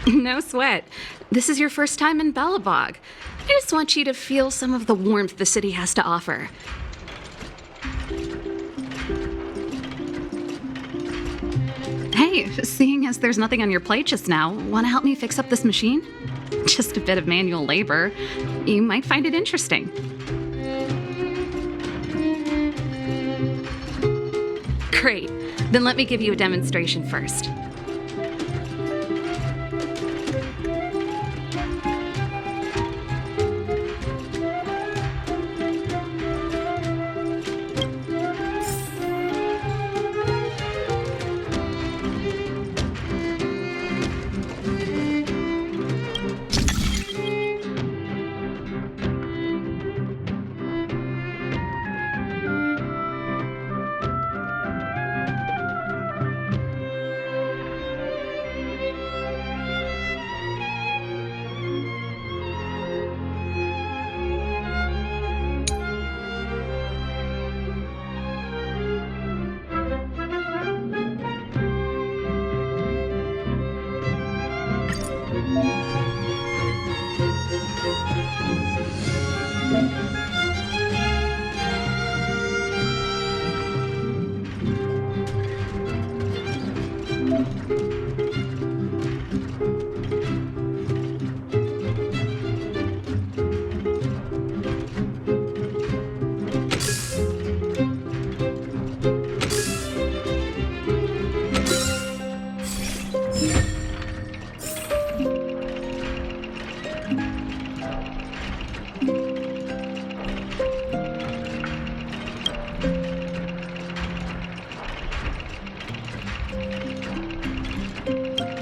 No sweat. This is your first time in Belobog. I just want you to feel some of the warmth the city has to offer. Hey, seeing as there's nothing on your plate just now, want to help me fix up this machine? Just a bit of manual labor. You might find it interesting. Great. Then let me give you a demonstration first.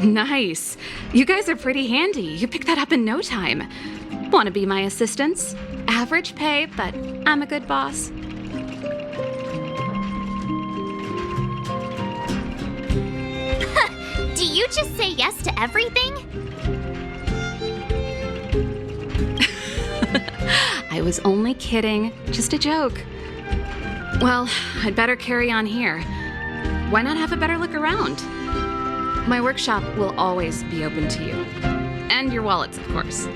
Nice. You guys are pretty handy. You picked that up in no time. Want to be my assistants? Average pay, but I'm a good boss. Do you just say yes to everything? I was only kidding. Just a joke. Well, I'd better carry on here. Why not have a better look around? My workshop will always be open to you. And your wallets, of course.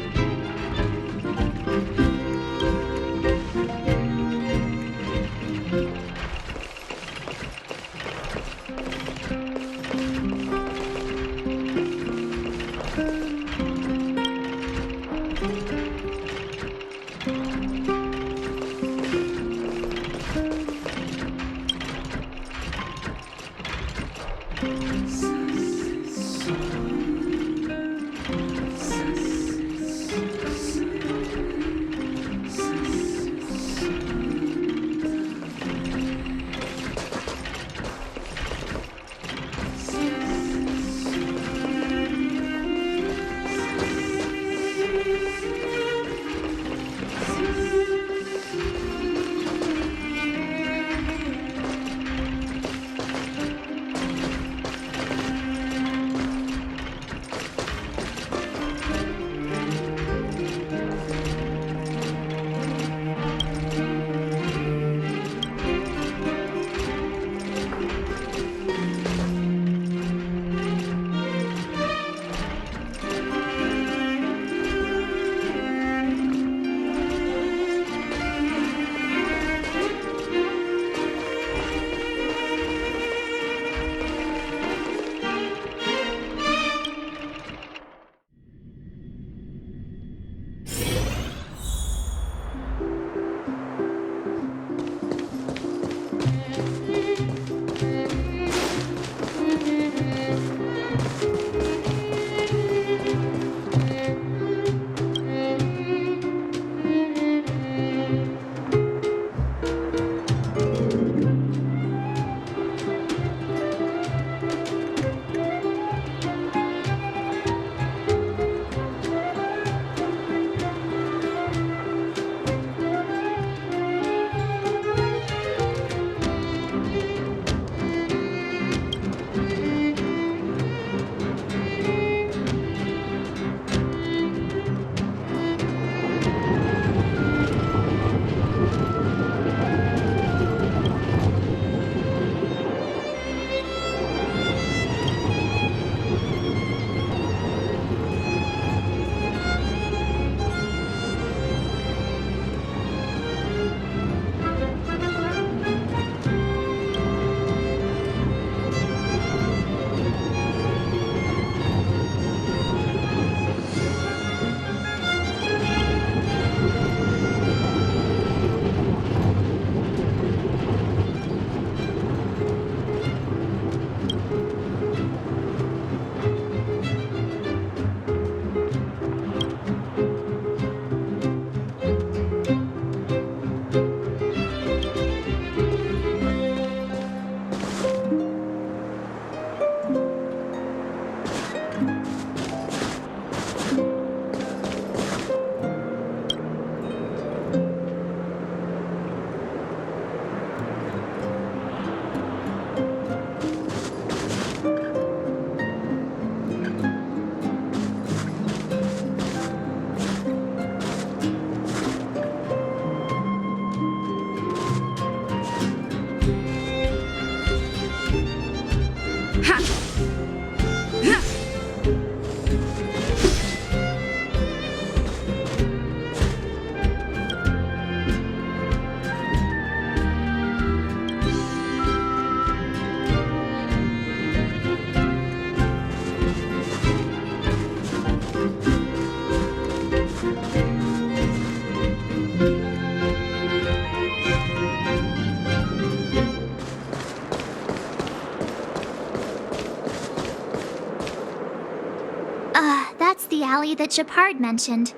valley that Japard mentioned.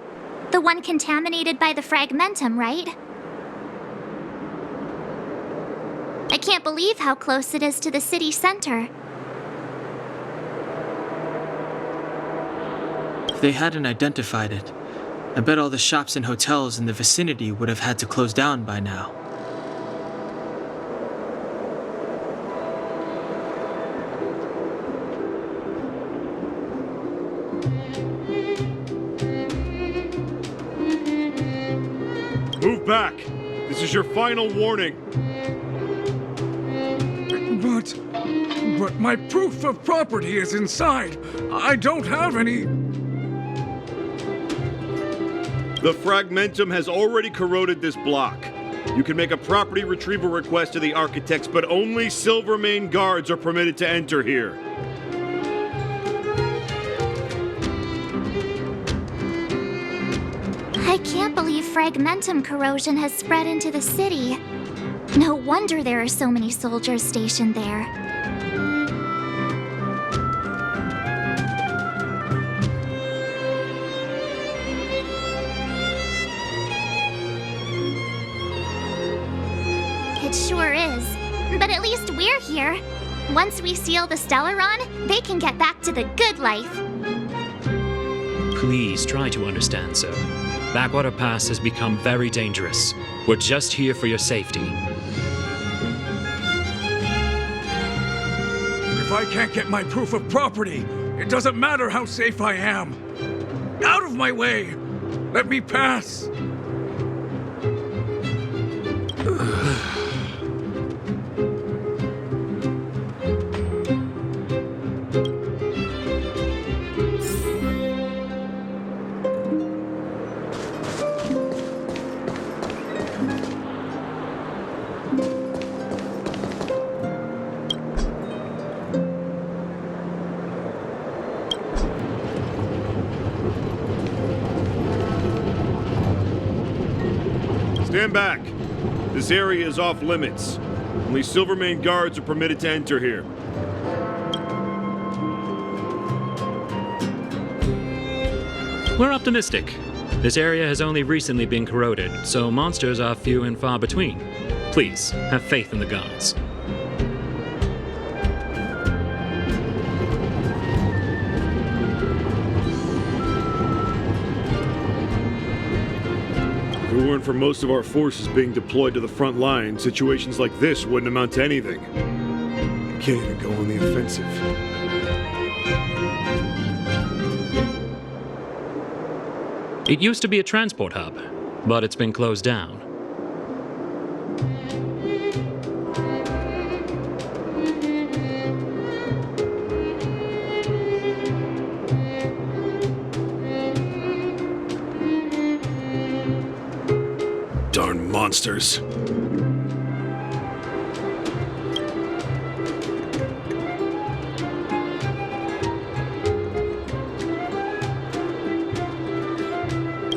The one contaminated by the fragmentum, right? I can't believe how close it is to the city center. If they hadn't identified it, I bet all the shops and hotels in the vicinity would have had to close down by now. Move back! This is your final warning! But my proof of property is inside. I don't have any... The fragmentum has already corroded this block. You can make a property retrieval request to the architects, but only Silvermane guards are permitted to enter here. I can't believe fragmentum corrosion has spread into the city. No wonder there are so many soldiers stationed there. It sure is. But at least we're here. Once we seal the Stellaron, they can get back to the good life. Please try to understand, sir. Backwater Pass has become very dangerous. We're just here for your safety. If I can't get my proof of property, it doesn't matter how safe I am. Out of my way! Let me pass! Stand back. This area is off limits. Only Silvermane guards are permitted to enter here. We're optimistic. This area has only recently been corroded, so monsters are few and far between. Please, have faith in the gods. If it weren't for most of our forces being deployed to the front line, situations like this wouldn't amount to anything. You can't even go on the offensive. It used to be a transport hub, but it's been closed down. Darn monsters.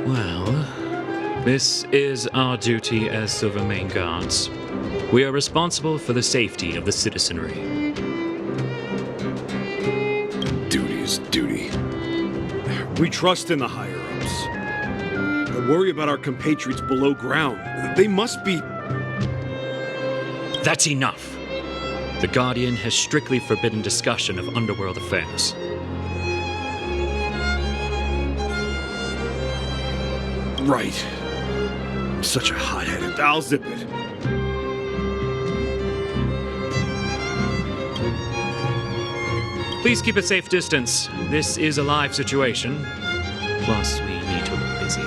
Well, this is our duty as Silvermane guards. We are responsible for the safety of the citizenry. Duty is duty. We trust in the higher-ups. I worry about our compatriots below ground. They must be... That's enough! The Guardian has strictly forbidden discussion of underworld affairs. Right. I'm such a hot-headed... I'll zip it. Please keep a safe distance. This is a live situation. Plus, we need to look busy.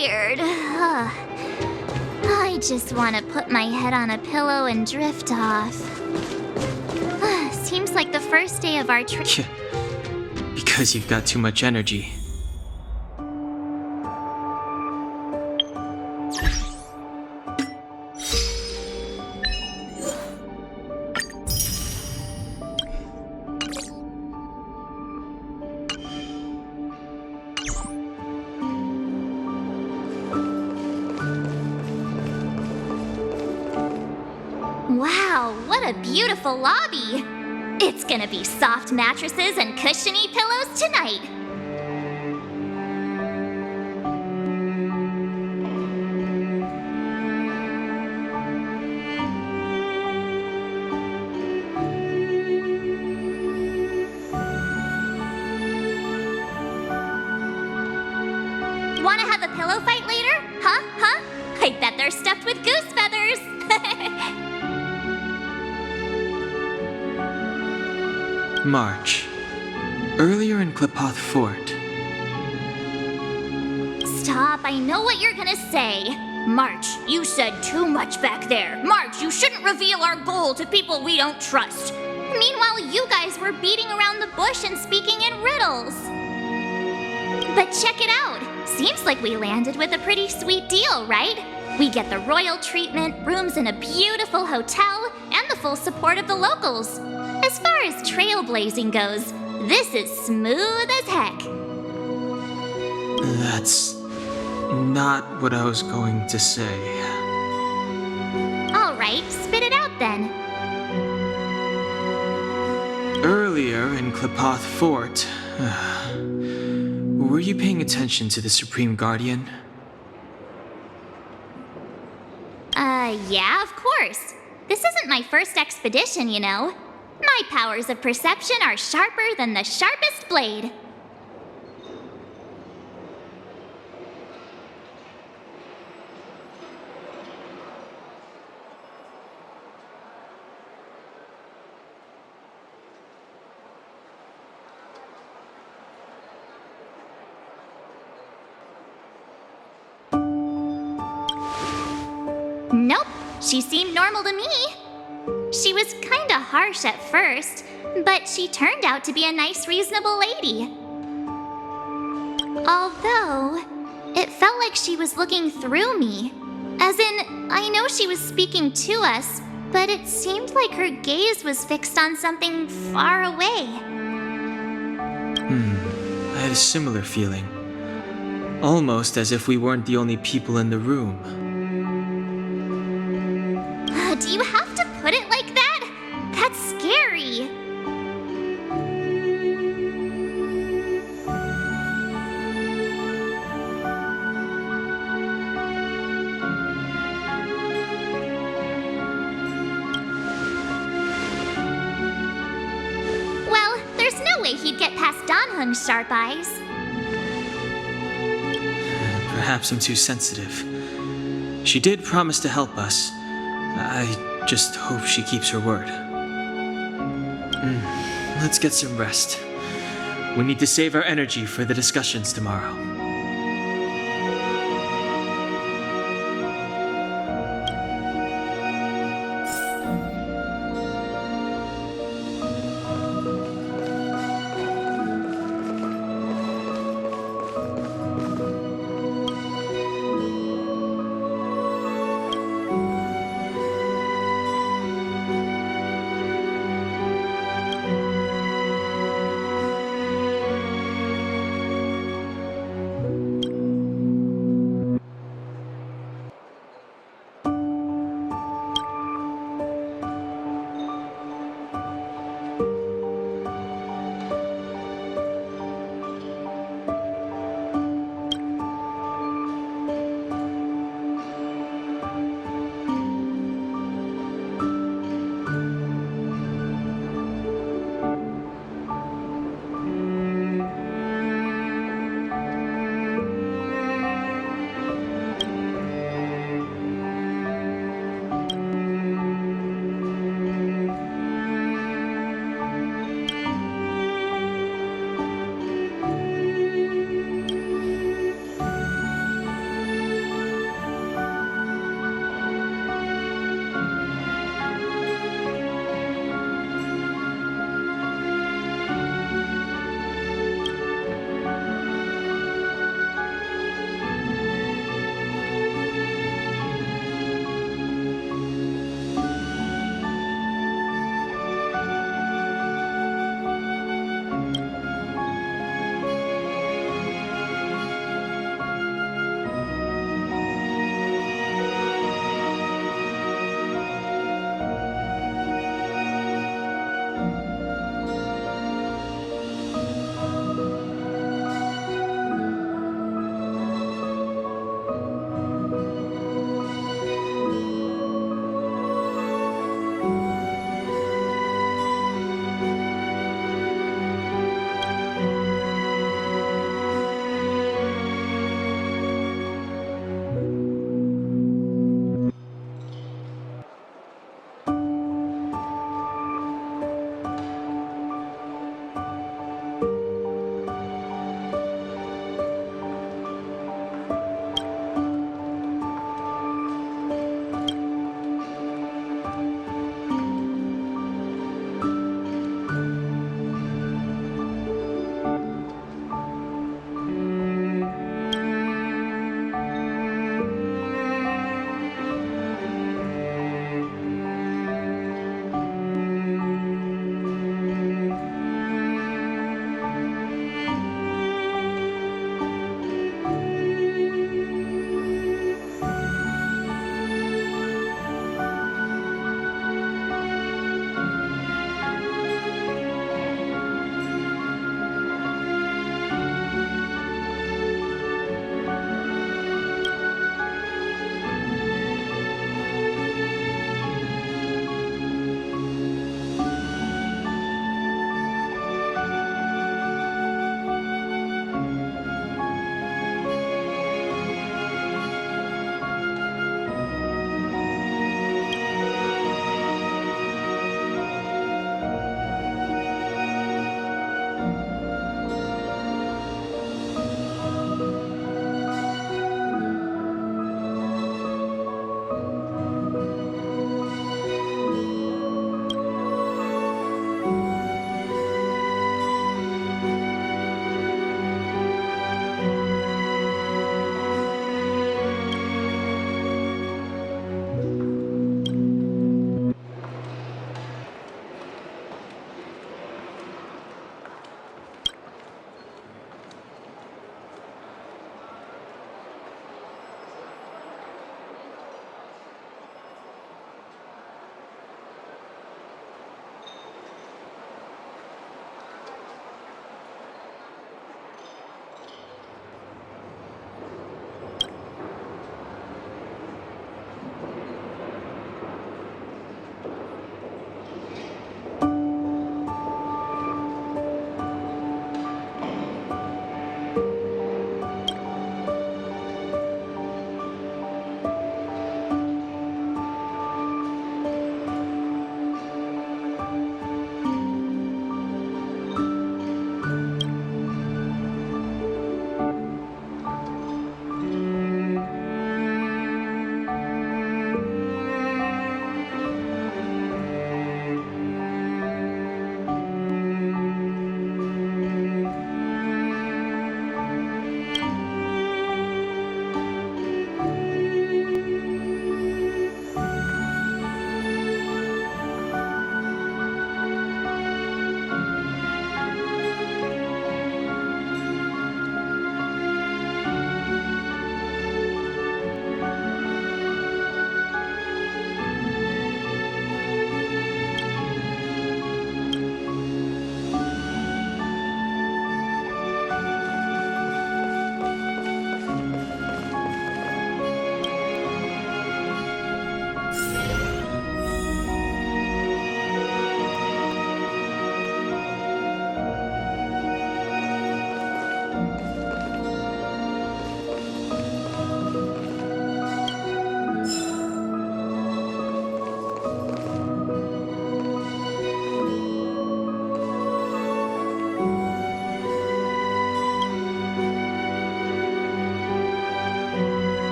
tired. I just want to put my head on a pillow and drift off. Seems like the first day of our trip. Because you've got too much energy. Wow, what a beautiful lobby! It's gonna be soft mattresses and cushiony pillows tonight. Wanna have a pillow fight later? Huh? I bet they're stuffed with goose feathers. March. Earlier in Klipoth Fort. Stop, I know what you're gonna say. March, you said too much back there. March, you shouldn't reveal our goal to people we don't trust. Meanwhile, you guys were beating around the bush and speaking in riddles. But check it out. Seems like we landed with a pretty sweet deal, right? We get the royal treatment, rooms in a beautiful hotel, and the full support of the locals. As far as trailblazing goes, this is smooth as heck. That's not what I was going to say. All right, spit it out then. Earlier in Klipoth Fort, were you paying attention to the Supreme Guardian? Yeah, of course. This isn't my first expedition, you know. My powers of perception are sharper than the sharpest blade. Nope, she seemed normal to me. She was kinda harsh at first, but she turned out to be a nice, reasonable lady. Although, it felt like she was looking through me. As in, I know she was speaking to us, but it seemed like her gaze was fixed on something far away. I had a similar feeling. Almost as if we weren't the only people in the room. Do you have to put it like that? That's scary. Well, there's no way he'd get past Danhung's sharp eyes. Perhaps I'm too sensitive. She did promise to help us. I just hope she keeps her word. Let's get some rest. We need to save our energy for the discussions tomorrow.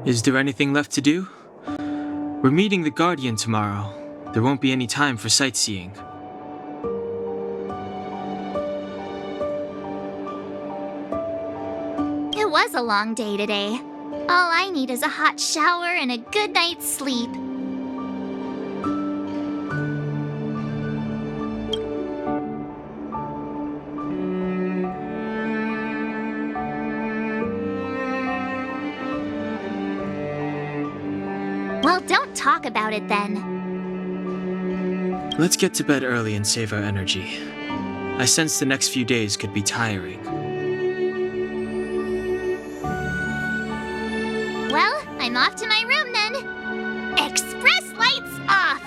Is there anything left to do? We're meeting the Guardian tomorrow. There won't be any time for sightseeing. It was a long day today. All I need is a hot shower and a good night's sleep. Well, don't talk about it then. Let's get to bed early and save our energy. I sense the next few days could be tiring. Well, I'm off to my room then. Express lights off!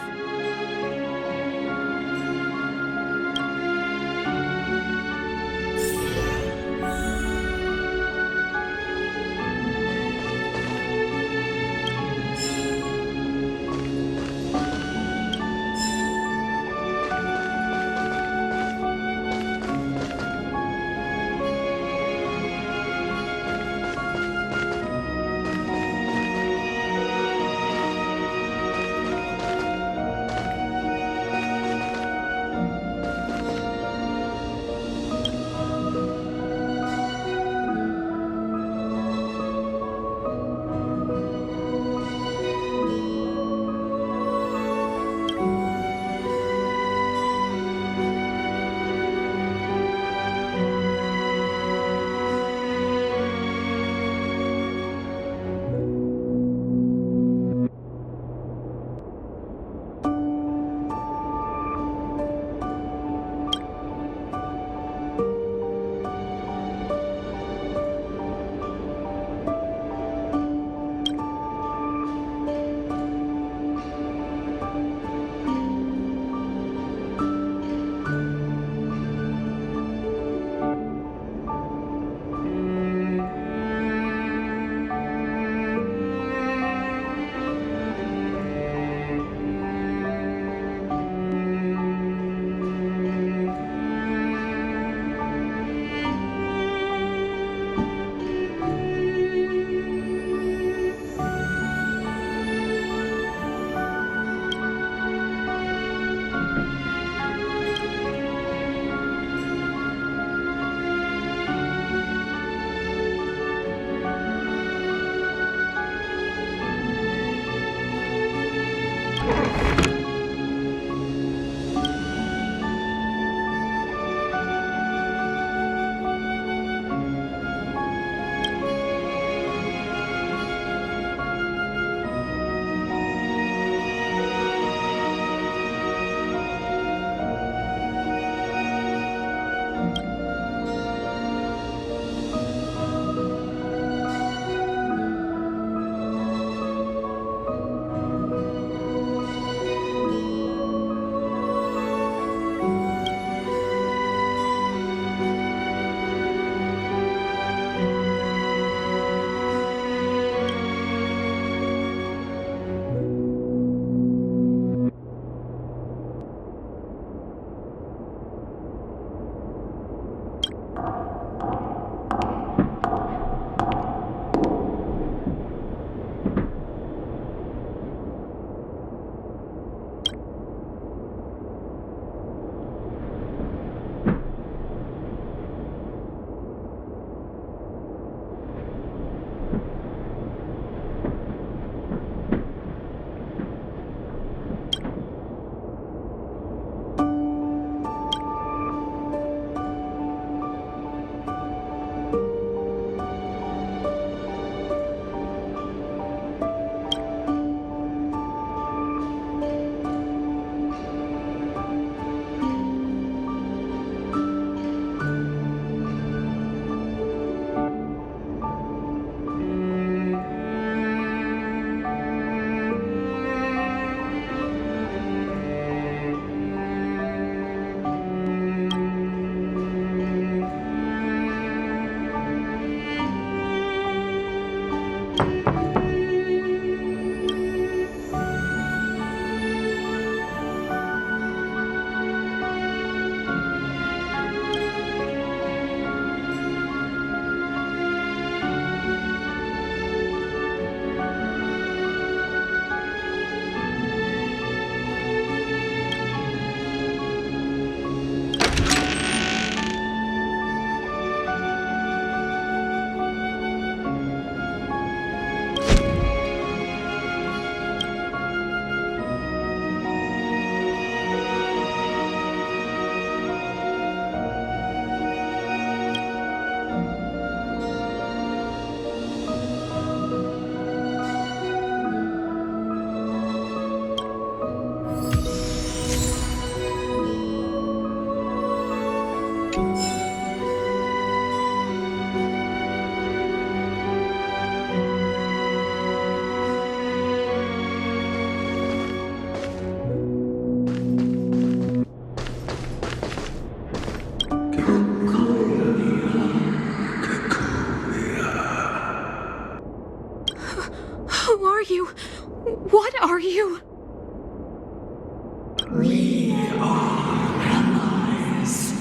We are allies.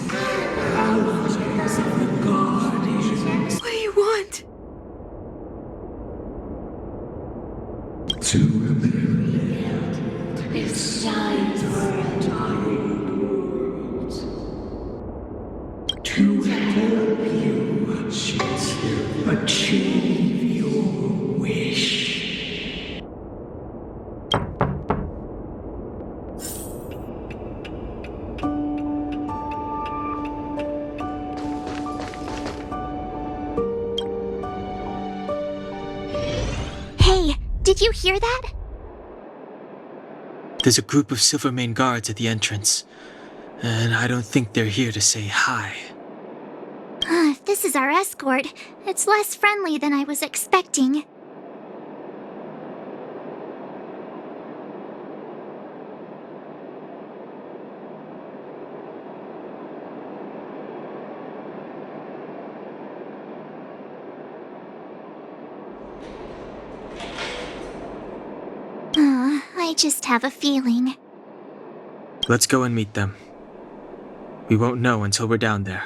Allies of the Guardians. What do you want? To rebuild its size to help you achieve your wish. Hey, did you hear that? There's a group of Silvermane guards at the entrance, and I don't think they're here to say hi. If this is our escort, it's less friendly than I was expecting. I just have a feeling. Let's go and meet them. We won't know until we're down there.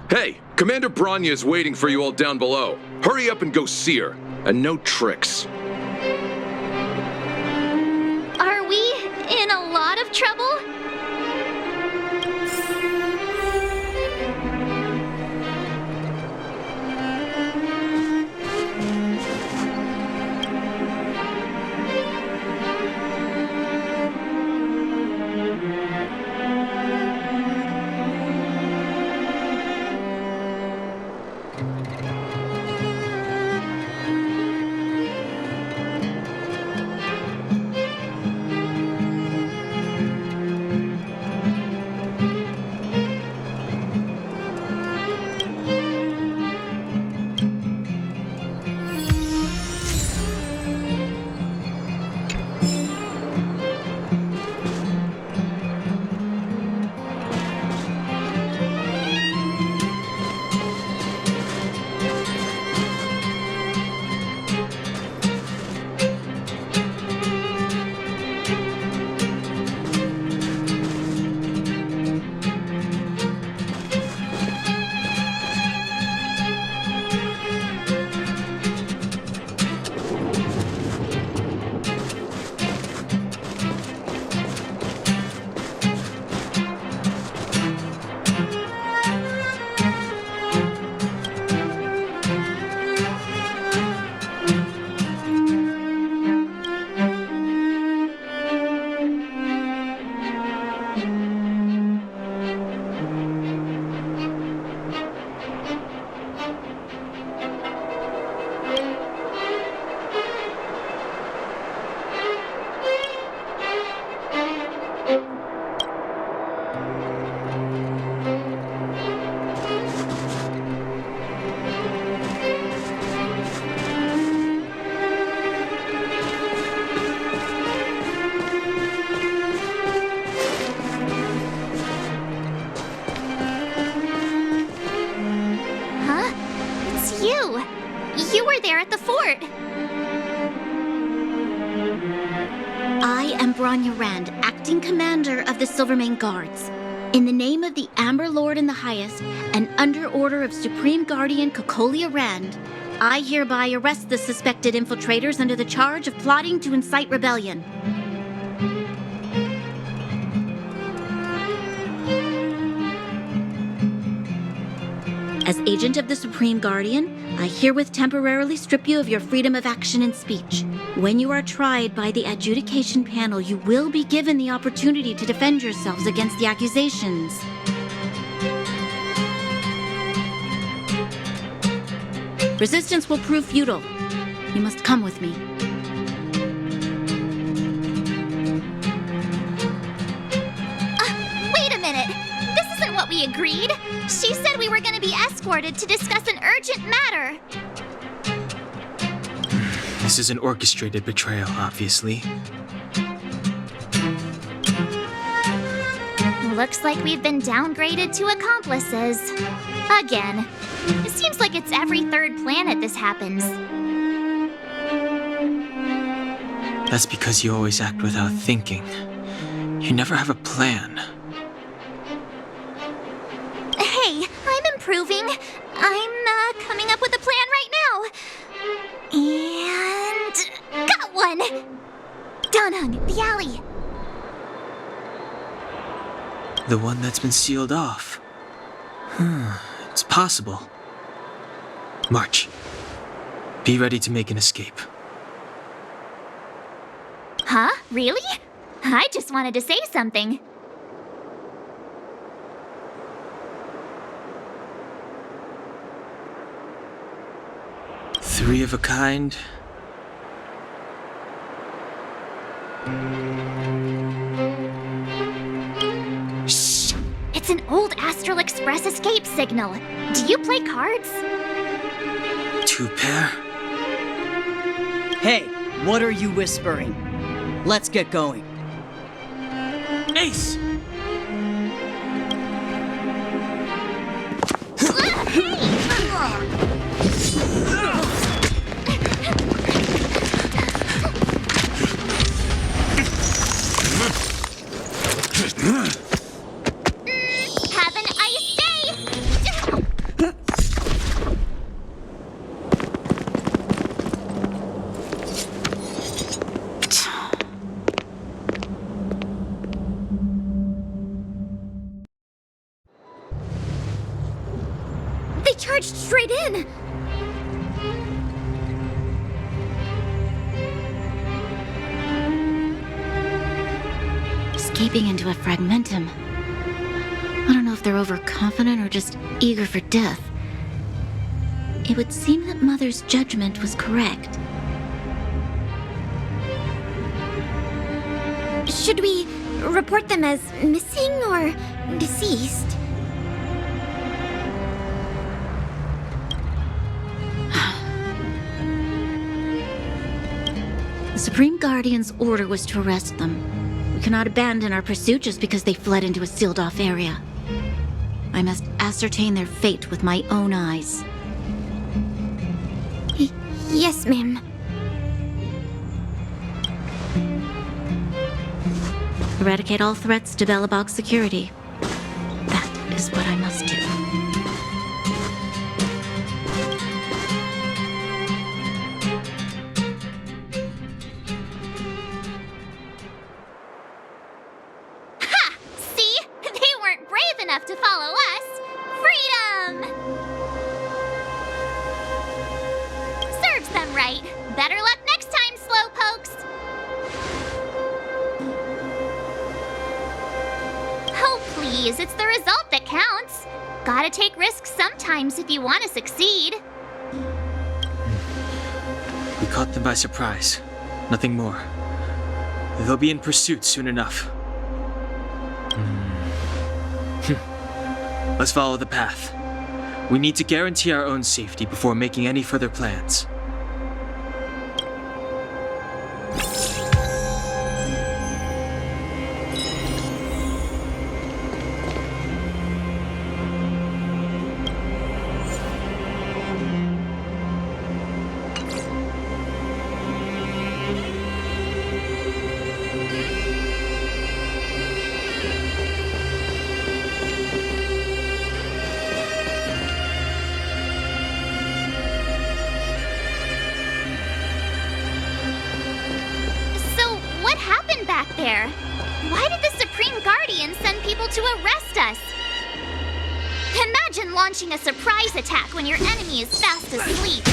Hey, Commander Bronya is waiting for you all down below. Hurry up and go see her. And no tricks. Are we in a lot of trouble? You were there at the fort. I am Bronya Rand, acting commander of the Silvermane Guards. In the name of the Amber Lord in the Highest, and under order of Supreme Guardian Cocolia Rand, I hereby arrest the suspected infiltrators under the charge of plotting to incite rebellion. As agent of the Supreme Guardian, I herewith temporarily strip you of your freedom of action and speech. When you are tried by the adjudication panel, you will be given the opportunity to defend yourselves against the accusations. Resistance will prove futile. You must come with me. Wait a minute! This isn't what we agreed! She said we were going to be escorted to discuss an urgent matter! This is an orchestrated betrayal, obviously. Looks like we've been downgraded to accomplices. Again. It seems like it's every third planet this happens. That's because you always act without thinking. You never have a plan. Hey, I'm improving. I'm coming up with a plan right now. And got one! Donhung, the alley. The one that's been sealed off. It's possible. March. Be ready to make an escape. Huh? Really? I just wanted to say something. Three of a kind. Shh! It's an old Astral Express escape signal. Do you play cards? Two pair. Hey, what are you whispering? Let's get going. Ace! Have an ice day! They charged straight in! Escaping into a fragmentum. I don't know if they're overconfident or just eager for death. It would seem that Mother's judgment was correct. Should we report them as missing or deceased? The Supreme Guardian's order was to arrest them. We cannot abandon our pursuit just because they fled into a sealed-off area. I must ascertain their fate with my own eyes. Yes, ma'am. Eradicate all threats to Belobog security. That is what I must do. See? They weren't brave enough to follow us! Freedom! Serves them right. Better luck next time, slowpokes! Oh, please, it's the result that counts. Gotta take risks sometimes if you want to succeed. We caught them by surprise. Nothing more. They'll be in pursuit soon enough. Let's follow the path. We need to guarantee our own safety before making any further plans. Back there. Why did the Supreme Guardian send people to arrest us? Imagine launching a surprise attack when your enemy is fast asleep.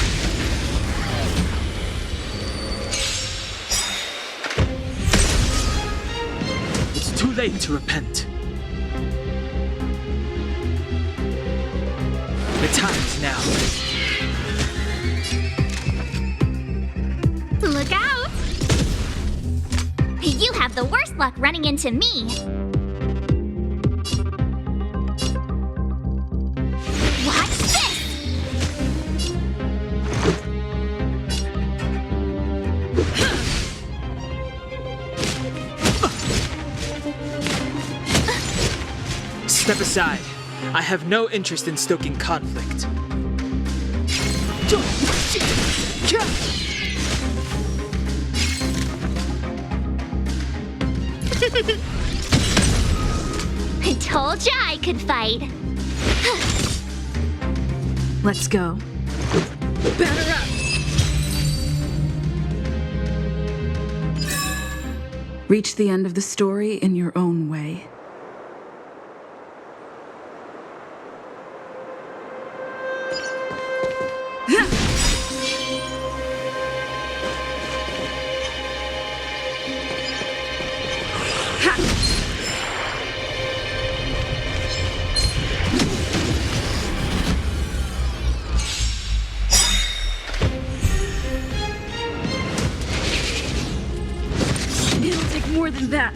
It's too late to repent. The time's now. Look out! You have the worst luck running into me. Watch this! Step aside. I have no interest in stoking conflict. I told ya I could fight. Let's go. Batter up! Reach the end of the story in your own way. It'll take more than that.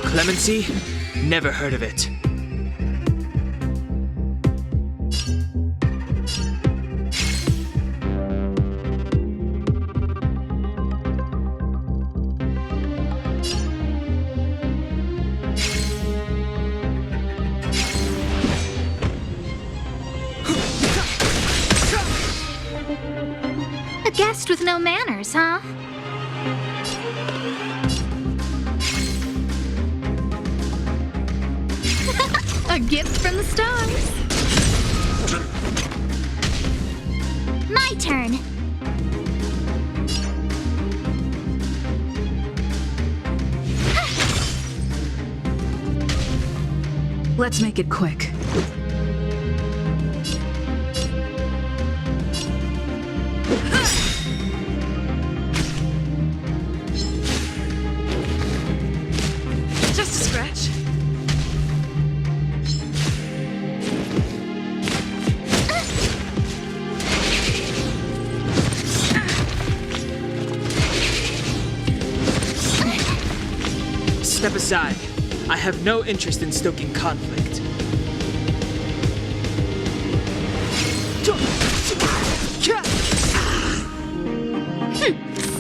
Clemency? Never heard of it. A guest with no manners, huh? A gift from the stars. My turn. Let's make it quick. Just a scratch. Step aside. I have no interest in stoking conflict.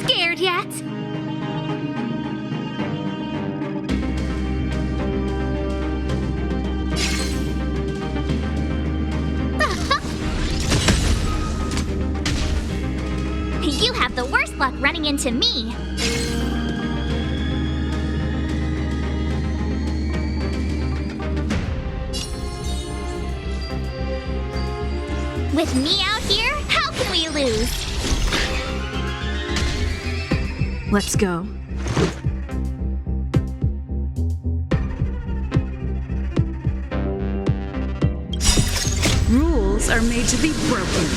Scared yet? You have the worst luck running into me. With me out here, how can we lose? Let's go. Rules are made to be broken.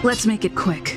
Let's make it quick.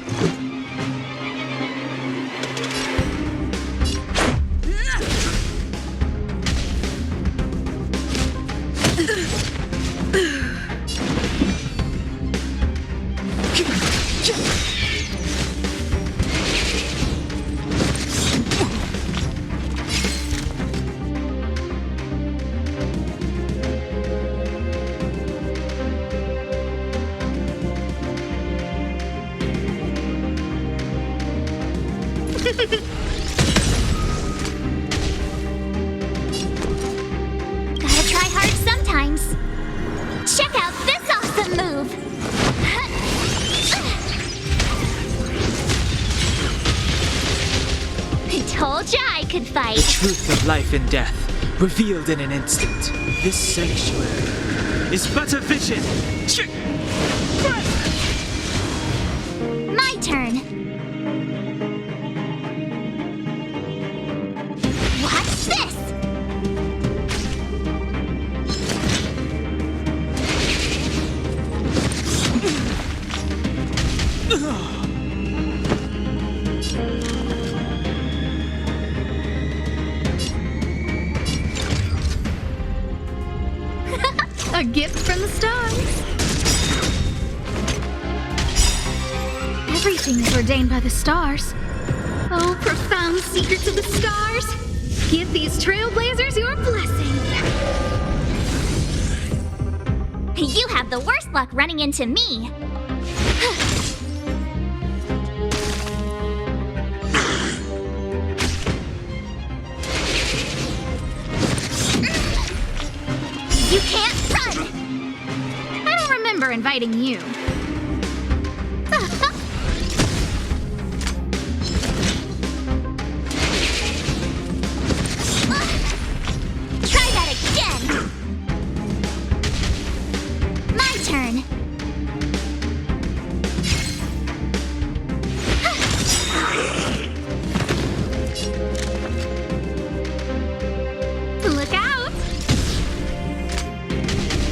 Gotta try hard sometimes. Check out this awesome move! I told ya I could fight. The truth of life and death, revealed in an instant. This sanctuary is but a vision. My turn. Watch this! A gift from the stars. Everything is ordained by the stars. Oh, profound secrets of the stars. Give these trailblazers your blessing. You have the worst luck running into me. inviting you. Try that again! My turn! Look out!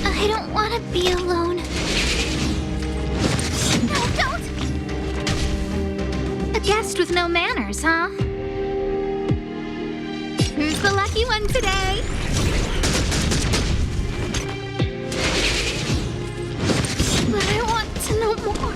I don't want to be alone. No, don't! A guest with no manners, huh? Who's the lucky one today? But I want to know more.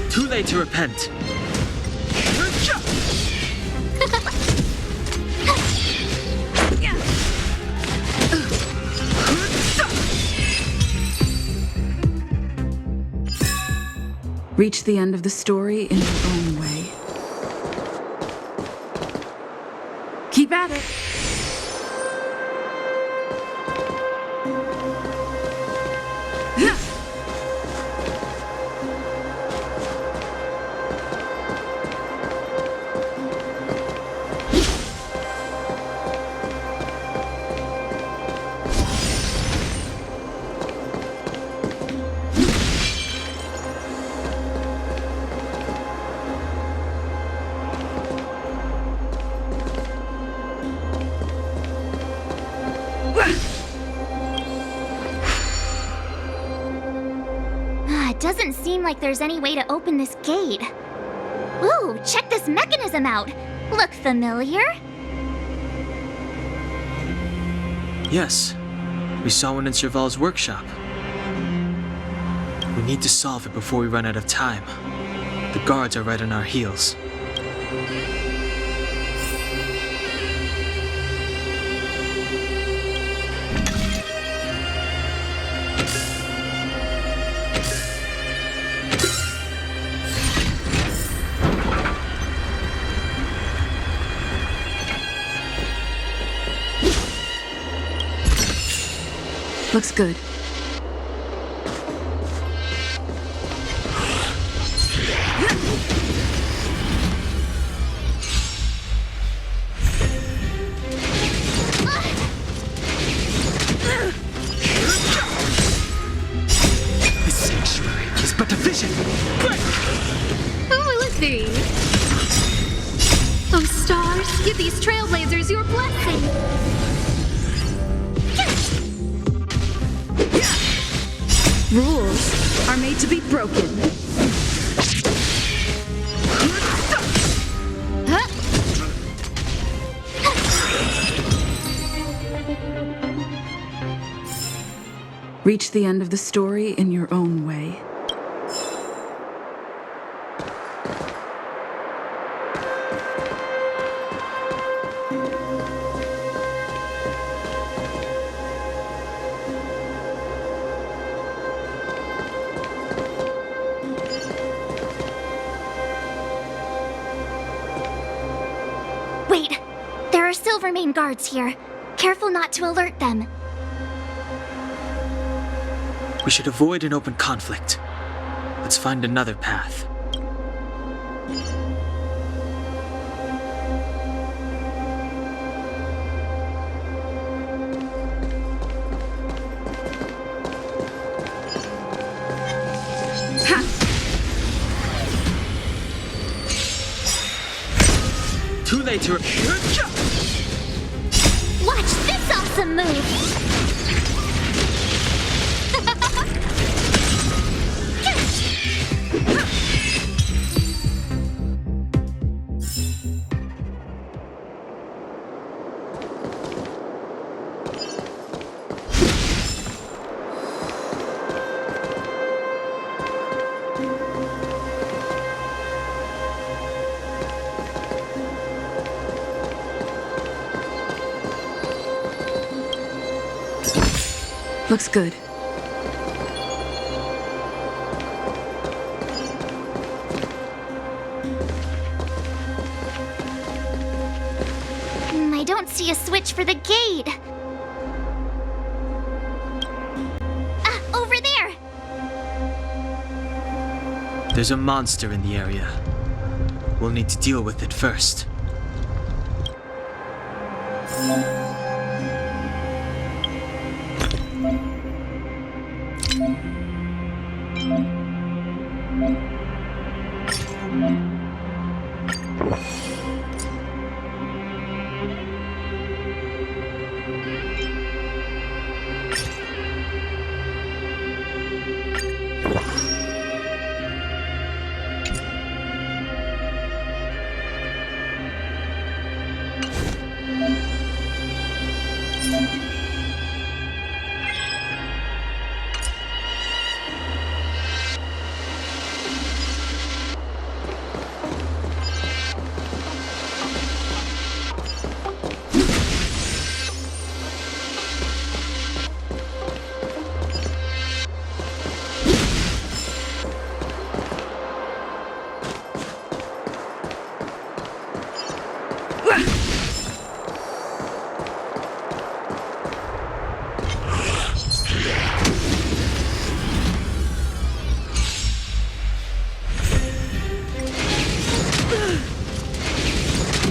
Too late to repent. Reach the end of the story in your own way. Keep at it. Doesn't seem like there's any way to open this gate. Ooh, check this mechanism out. Look familiar? Yes, we saw one in Serval's workshop. We need to solve it before we run out of time. The guards are right on our heels. Looks good. This sanctuary is but a vision. Who will it be? Oh, stars, give these trailblazers your blessing. Rules are made to be broken. Reach the end of the story in your own way. Wait! There are Silvermane guards here. Careful not to alert them. We should avoid an open conflict. Let's find another path. Too late to... Watch this awesome move! Looks good. I don't see a switch for the gate. Ah, over there! There's a monster in the area. We'll need to deal with it first.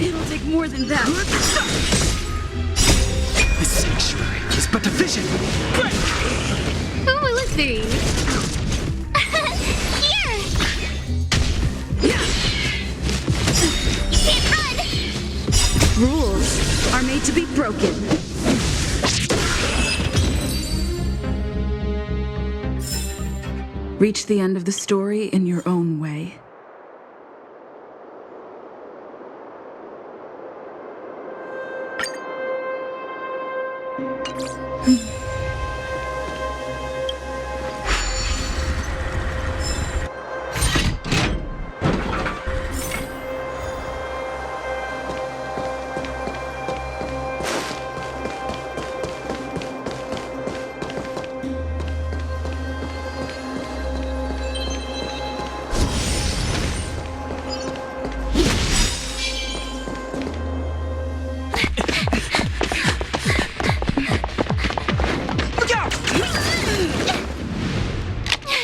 It'll take more than that. This sanctuary is but a vision. Who will it be? Here! You can't run! Rules are made to be broken. Reach the end of the story in your own way.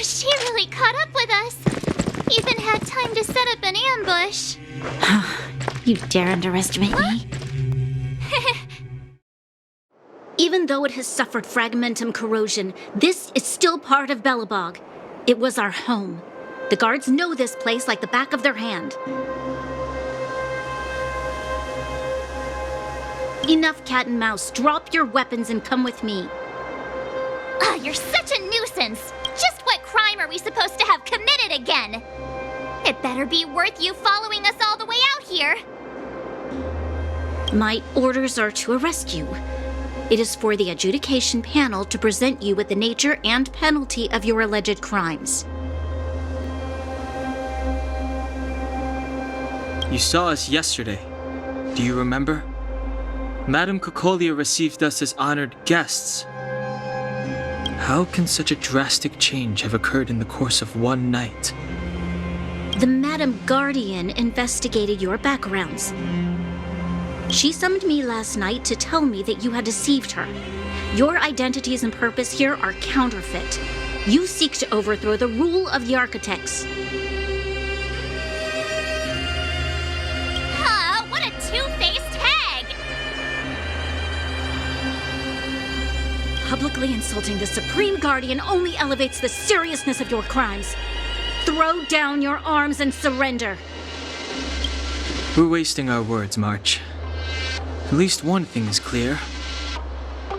She really caught up with us. Even had time to set up an ambush. You dare underestimate me? Even though it has suffered fragmentum corrosion, this is still part of Belobog. It was our home. The guards know this place like the back of their hand. Enough cat and mouse. Drop your weapons and come with me. You're such a nuisance. Just what crime are we supposed to have committed again? It better be worth you following us all the way out here. My orders are to arrest you. It is for the adjudication panel to present you with the nature and penalty of your alleged crimes. You saw us yesterday. Do you remember? Madame Cocolia received us as honored guests. How can such a drastic change have occurred in the course of one night? The Madam Guardian investigated your backgrounds. She summoned me last night to tell me that you had deceived her. Your identities and purpose here are counterfeit. You seek to overthrow the rule of the architects. What a two-faced hag! Publicly insulting the Supreme Guardian only elevates the seriousness of your crimes. Throw down your arms and surrender. We're wasting our words, March. At least one thing is clear.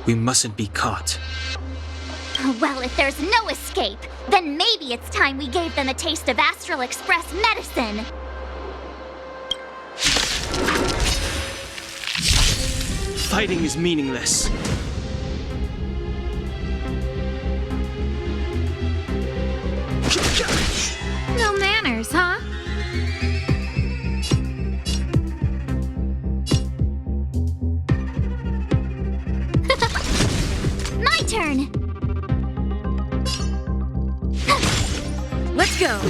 We mustn't be caught. Well, if there's no escape, then maybe it's time we gave them a taste of Astral Express medicine. Fighting is meaningless. No manners, huh? My turn! Let's go!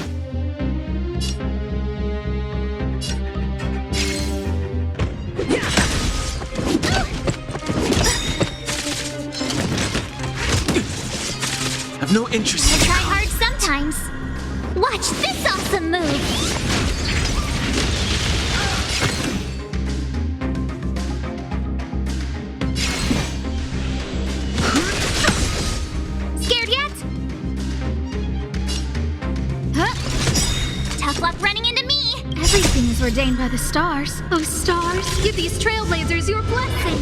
I've no interest I in try hard sometimes. Watch this awesome move! Scared yet? Huh? Tough luck running into me! Everything is ordained by the stars. Oh, stars, give these trailblazers your blessing.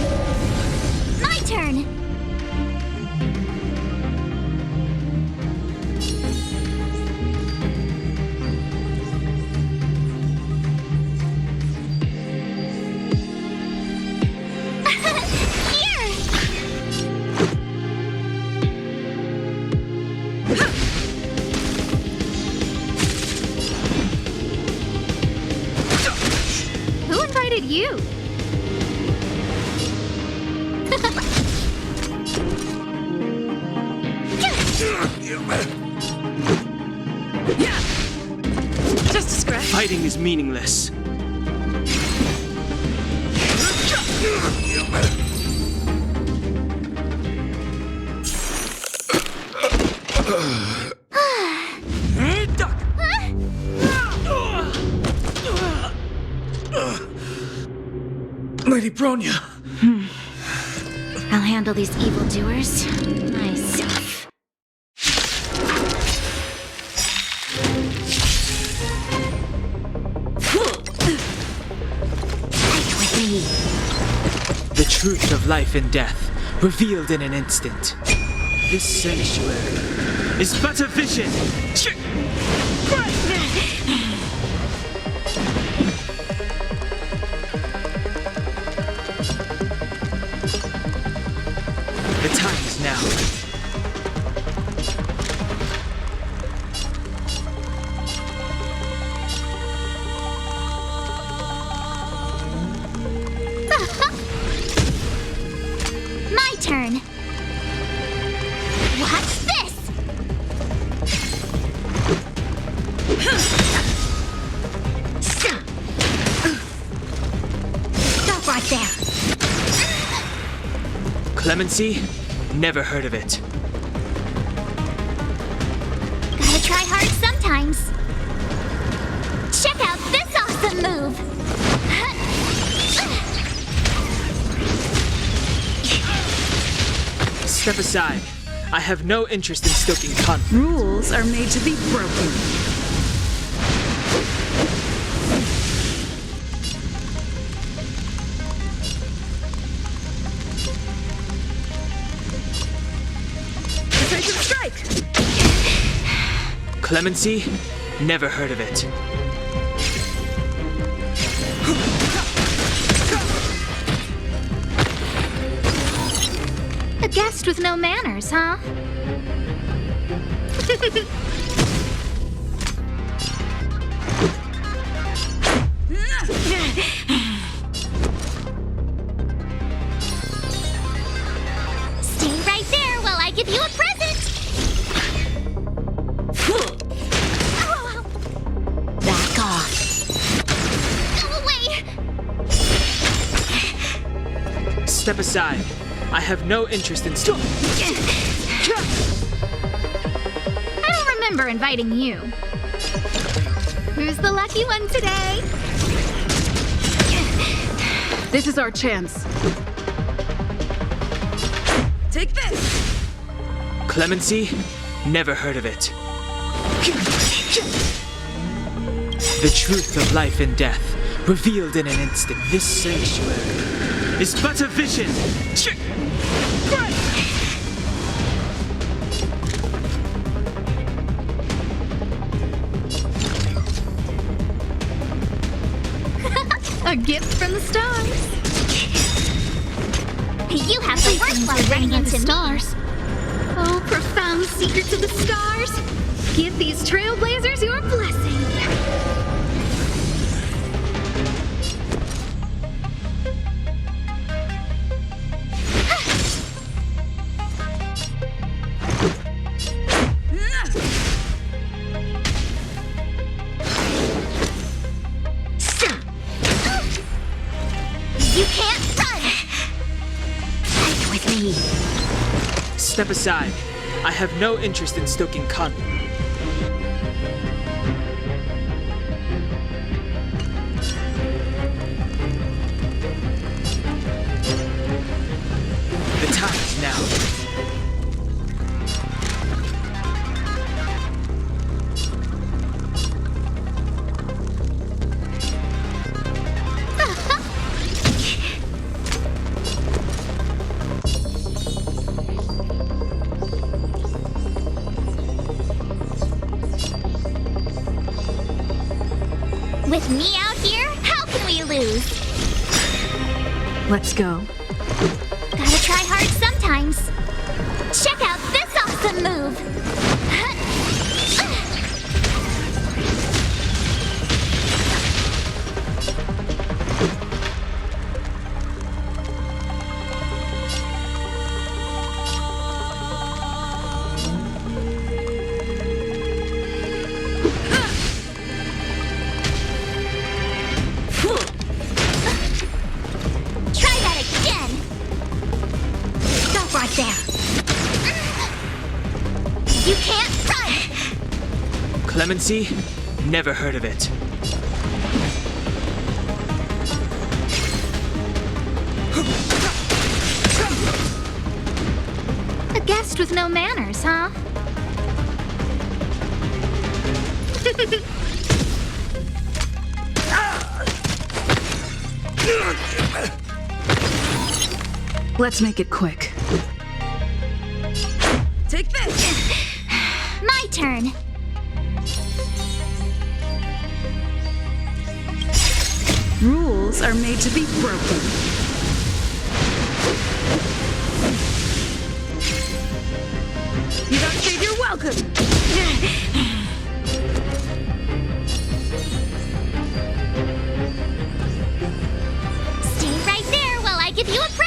My turn! Who invited you? Just a scratch. Fighting is meaningless. Lady Bronya! I'll handle these evildoers myself. Fight with me. The truth of life and death, revealed in an instant. This sanctuary is but a vision. turn. Watch this! Stop right there. Clemency? Never heard of it. Gotta try hard sometimes. Check out this awesome move! Step aside. I have no interest in stoking conflict. Rules are made to be broken. Precision strike. Clemency? Never heard of it. A guest with no manners, huh? Stay right there while I give you a present! Back off. Go away! Step aside. I have no interest in stoking. I don't remember inviting you. Who's the lucky one today? This is our chance. Take this! Clemency? Never heard of it. The truth of life and death, revealed in an instant. This sanctuary is but a vision. A gift from the stars. You have the worst luck running by the into me. stars. Oh, profound secrets of the stars. Give these trailblazers your blessing. You can't run! Fight with me. Step aside. I have no interest in stoking conflict. The time is now. With me out here, how can we lose? Let's go. Gotta try hard sometimes. Check out this awesome move! Try that again! Stop right there. You can't run! Clemency? Never heard of it. A guest with no manners, huh? Let's make it quick. Take this! My turn! Rules are made to be broken. You don't say you're welcome! Stay right there while I give you a present!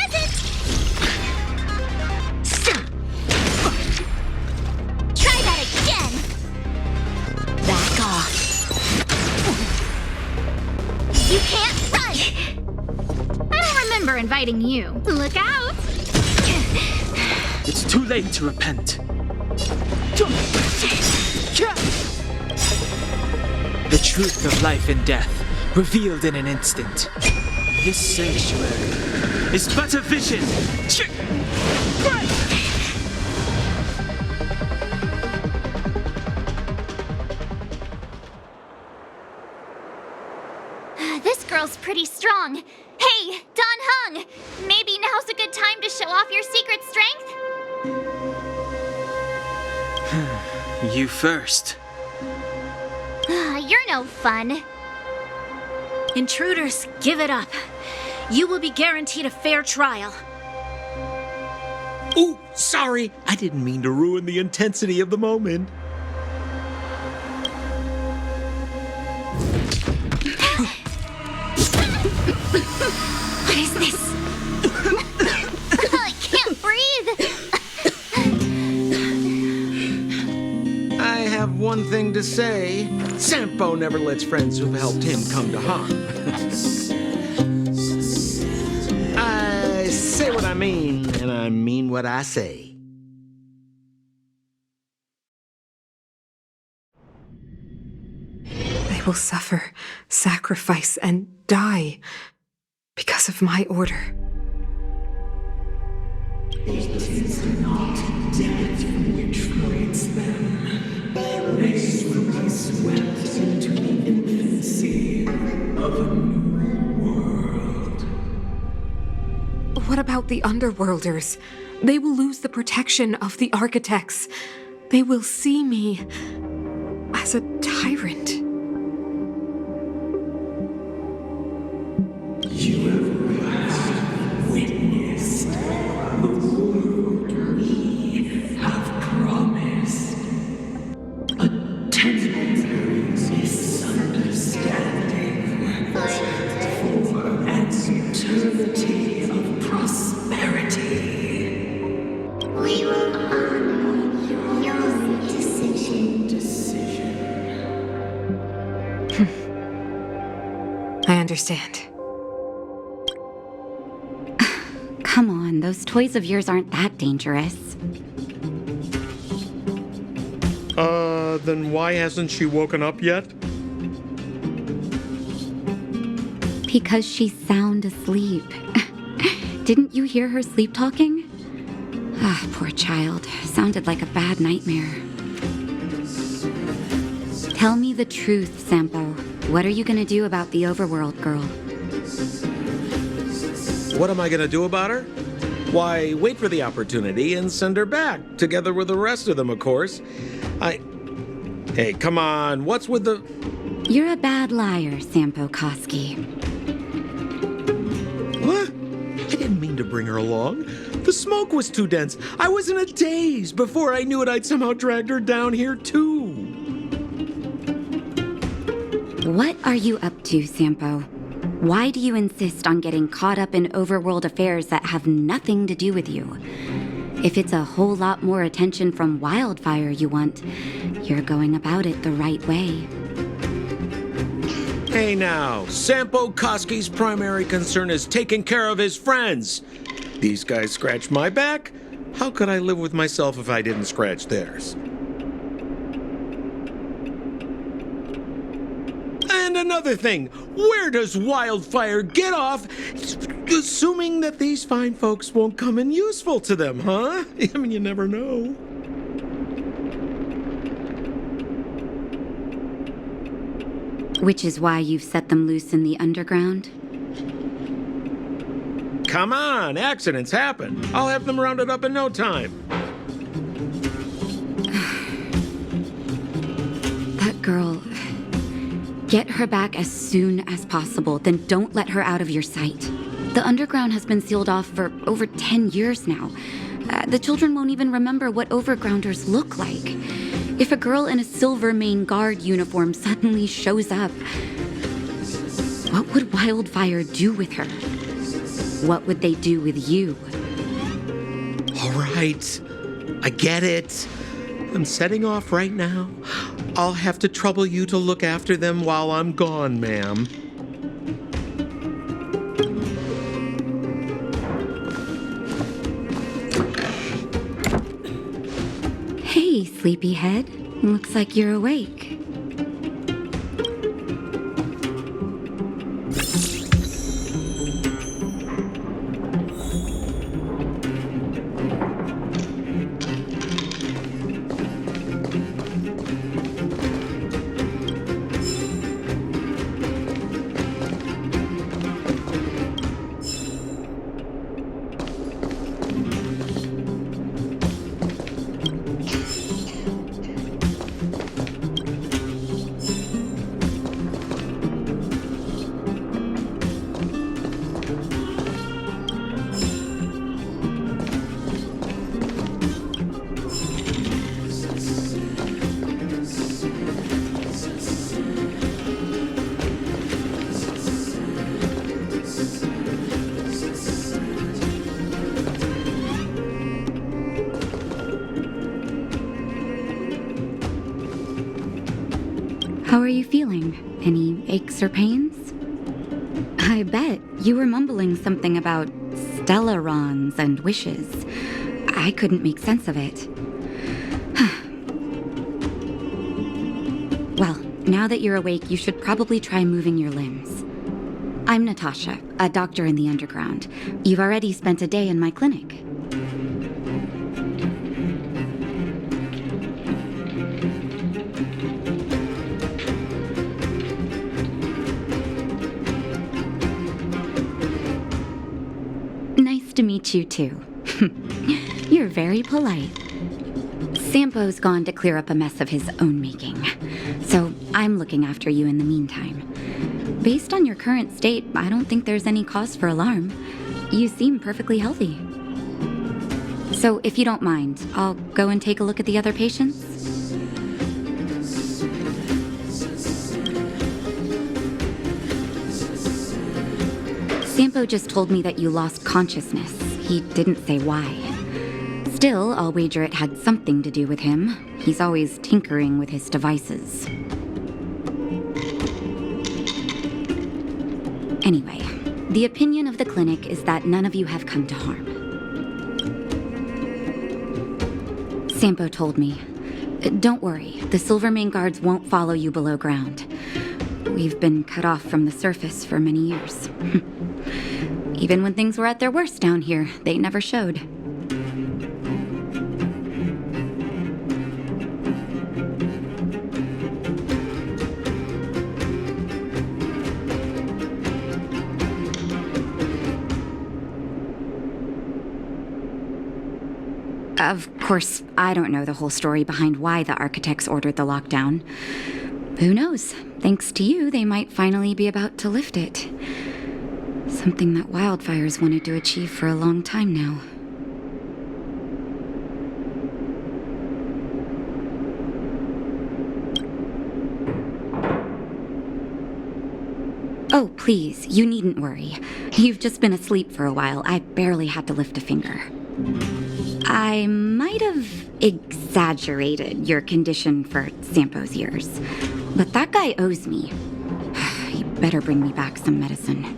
inviting you. Look out! It's too late to repent. The truth of life and death, revealed in an instant. This sanctuary is but a vision. This girl's pretty strong. Hey, Don Hung! Maybe now's a good time to show off your secret strength? You first. You're no fun. Intruders, give it up. You will be guaranteed a fair trial. Ooh, sorry. I didn't mean to ruin the intensity of the moment. What is this? I can't breathe! I have one thing to say. Sampo never lets friends who've helped him come to harm. I say what I mean, and I mean what I say. They will suffer, sacrifice, and die because of my order. It is not death which creates them. They will be swept into the infancy of a new world. What about the underworlders? They will lose the protection of the architects. They will see me as a tyrant. You have witnessed the world we have promised. A temporary misunderstanding for an eternity of prosperity. We will honor your decision. I understand. Come on, those toys of yours aren't that dangerous. Then why hasn't she woken up yet? Because she's sound asleep. Didn't you hear her sleep talking? Ah, poor child. Sounded like a bad nightmare. Tell me the truth, Sampo. What are you gonna do about the overworld girl? What am I gonna do about her? Why, wait for the opportunity and send her back, together with the rest of them, of course. Hey, come on, what's with the... You're a bad liar, Sampo Koski. What? I didn't mean to bring her along. The smoke was too dense. I was in a daze. Before I knew it, I'd somehow dragged her down here, too. What are you up to, Sampo? Why do you insist on getting caught up in overworld affairs that have nothing to do with you? If it's a whole lot more attention from Wildfire you want, you're going about it the right way. Hey now, Sampo Koski's primary concern is taking care of his friends. These guys scratch my back. How could I live with myself if I didn't scratch theirs? And another thing, where does Wildfire get off assuming that these fine folks won't come in useful to them, huh? I mean, you never know. Which is why you've set them loose in the underground? Come on, accidents happen. I'll have them rounded up in no time. That girl... Get her back as soon as possible, then don't let her out of your sight. The underground has been sealed off for over 10 years now. The children won't even remember what overgrounders look like. If a girl in a Silver Mane Guard uniform suddenly shows up, what would Wildfire do with her? What would they do with you? All right, I get it. I'm setting off right now. I'll have to trouble you to look after them while I'm gone, ma'am. sleepyhead. Looks like you're awake. How are you feeling? Any aches or pains? I bet you were mumbling something about Stellarons and wishes. I couldn't make sense of it. Well, now that you're awake, you should probably try moving your limbs. I'm Natasha, a doctor in the underground. You've already spent a day in my clinic. Nice to meet you, too. You're very polite. Sampo's gone to clear up a mess of his own making, so I'm looking after you in the meantime. Based on your current state, I don't think there's any cause for alarm. You seem perfectly healthy. So if you don't mind, I'll go and take a look at the other patients. Sampo just told me that you lost consciousness. He didn't say why. Still, I'll wager it had something to do with him. He's always tinkering with his devices. Anyway, the opinion of the clinic is that none of you have come to harm. Sampo told me. Don't worry, the Silvermane guards won't follow you below ground. We've been cut off from the surface for many years. Even when things were at their worst down here, they never showed. Of course, I don't know the whole story behind why the architects ordered the lockdown. Who knows? Thanks to you, they might finally be about to lift it. Something that wildfires wanted to achieve for a long time now. Oh, please, you needn't worry. You've just been asleep for a while. I barely had to lift a finger. I might have exaggerated your condition for Sampo's years, but that guy owes me. He better bring me back some medicine.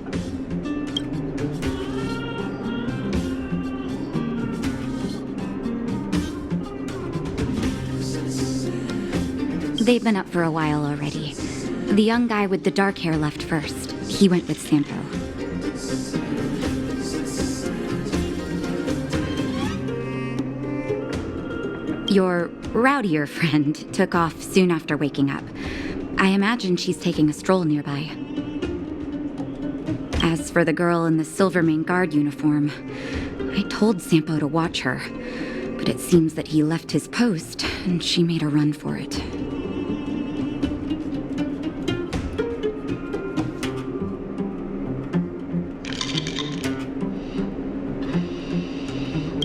They've been up for a while already. The young guy with the dark hair left first. He went with Sampo. Your rowdier friend took off soon after waking up. I imagine she's taking a stroll nearby. As for the girl in the Silvermane guard uniform, I told Sampo to watch her, but it seems that he left his post and she made a run for it.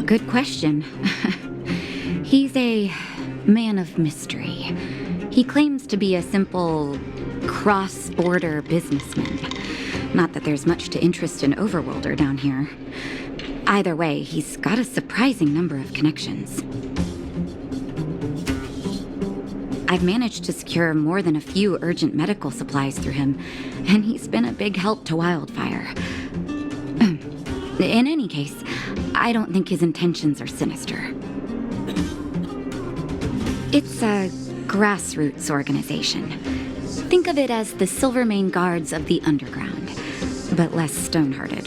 Good question. He's a man of mystery. He claims to be a simple cross-border businessman. Not that there's much to interest an overworlder down here. Either way, he's got a surprising number of connections. I've managed to secure more than a few urgent medical supplies through him, and he's been a big help to Wildfire. In any case, I don't think his intentions are sinister. It's a grassroots organization. Think of it as the Silvermane Guards of the Underground, but less stone-hearted.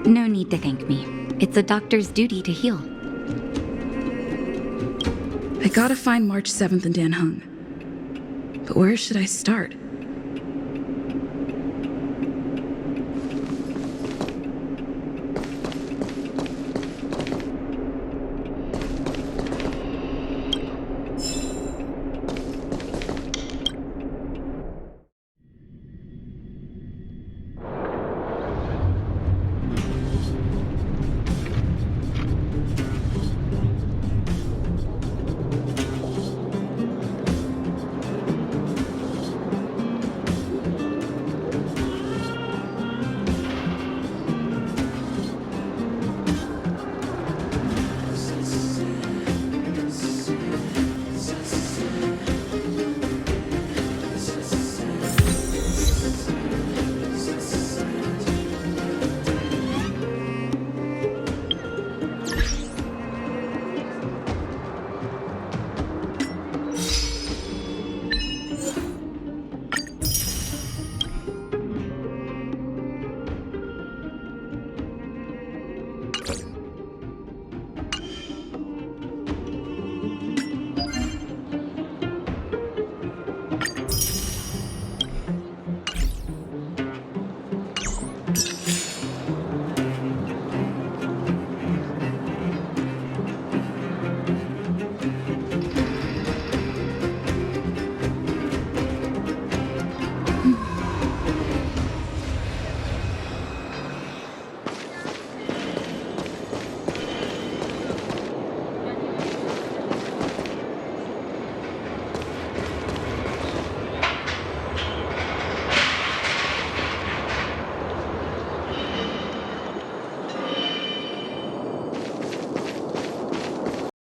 No need to thank me. It's a doctor's duty to heal. I gotta find March 7th and Dan Hung. But where should I start?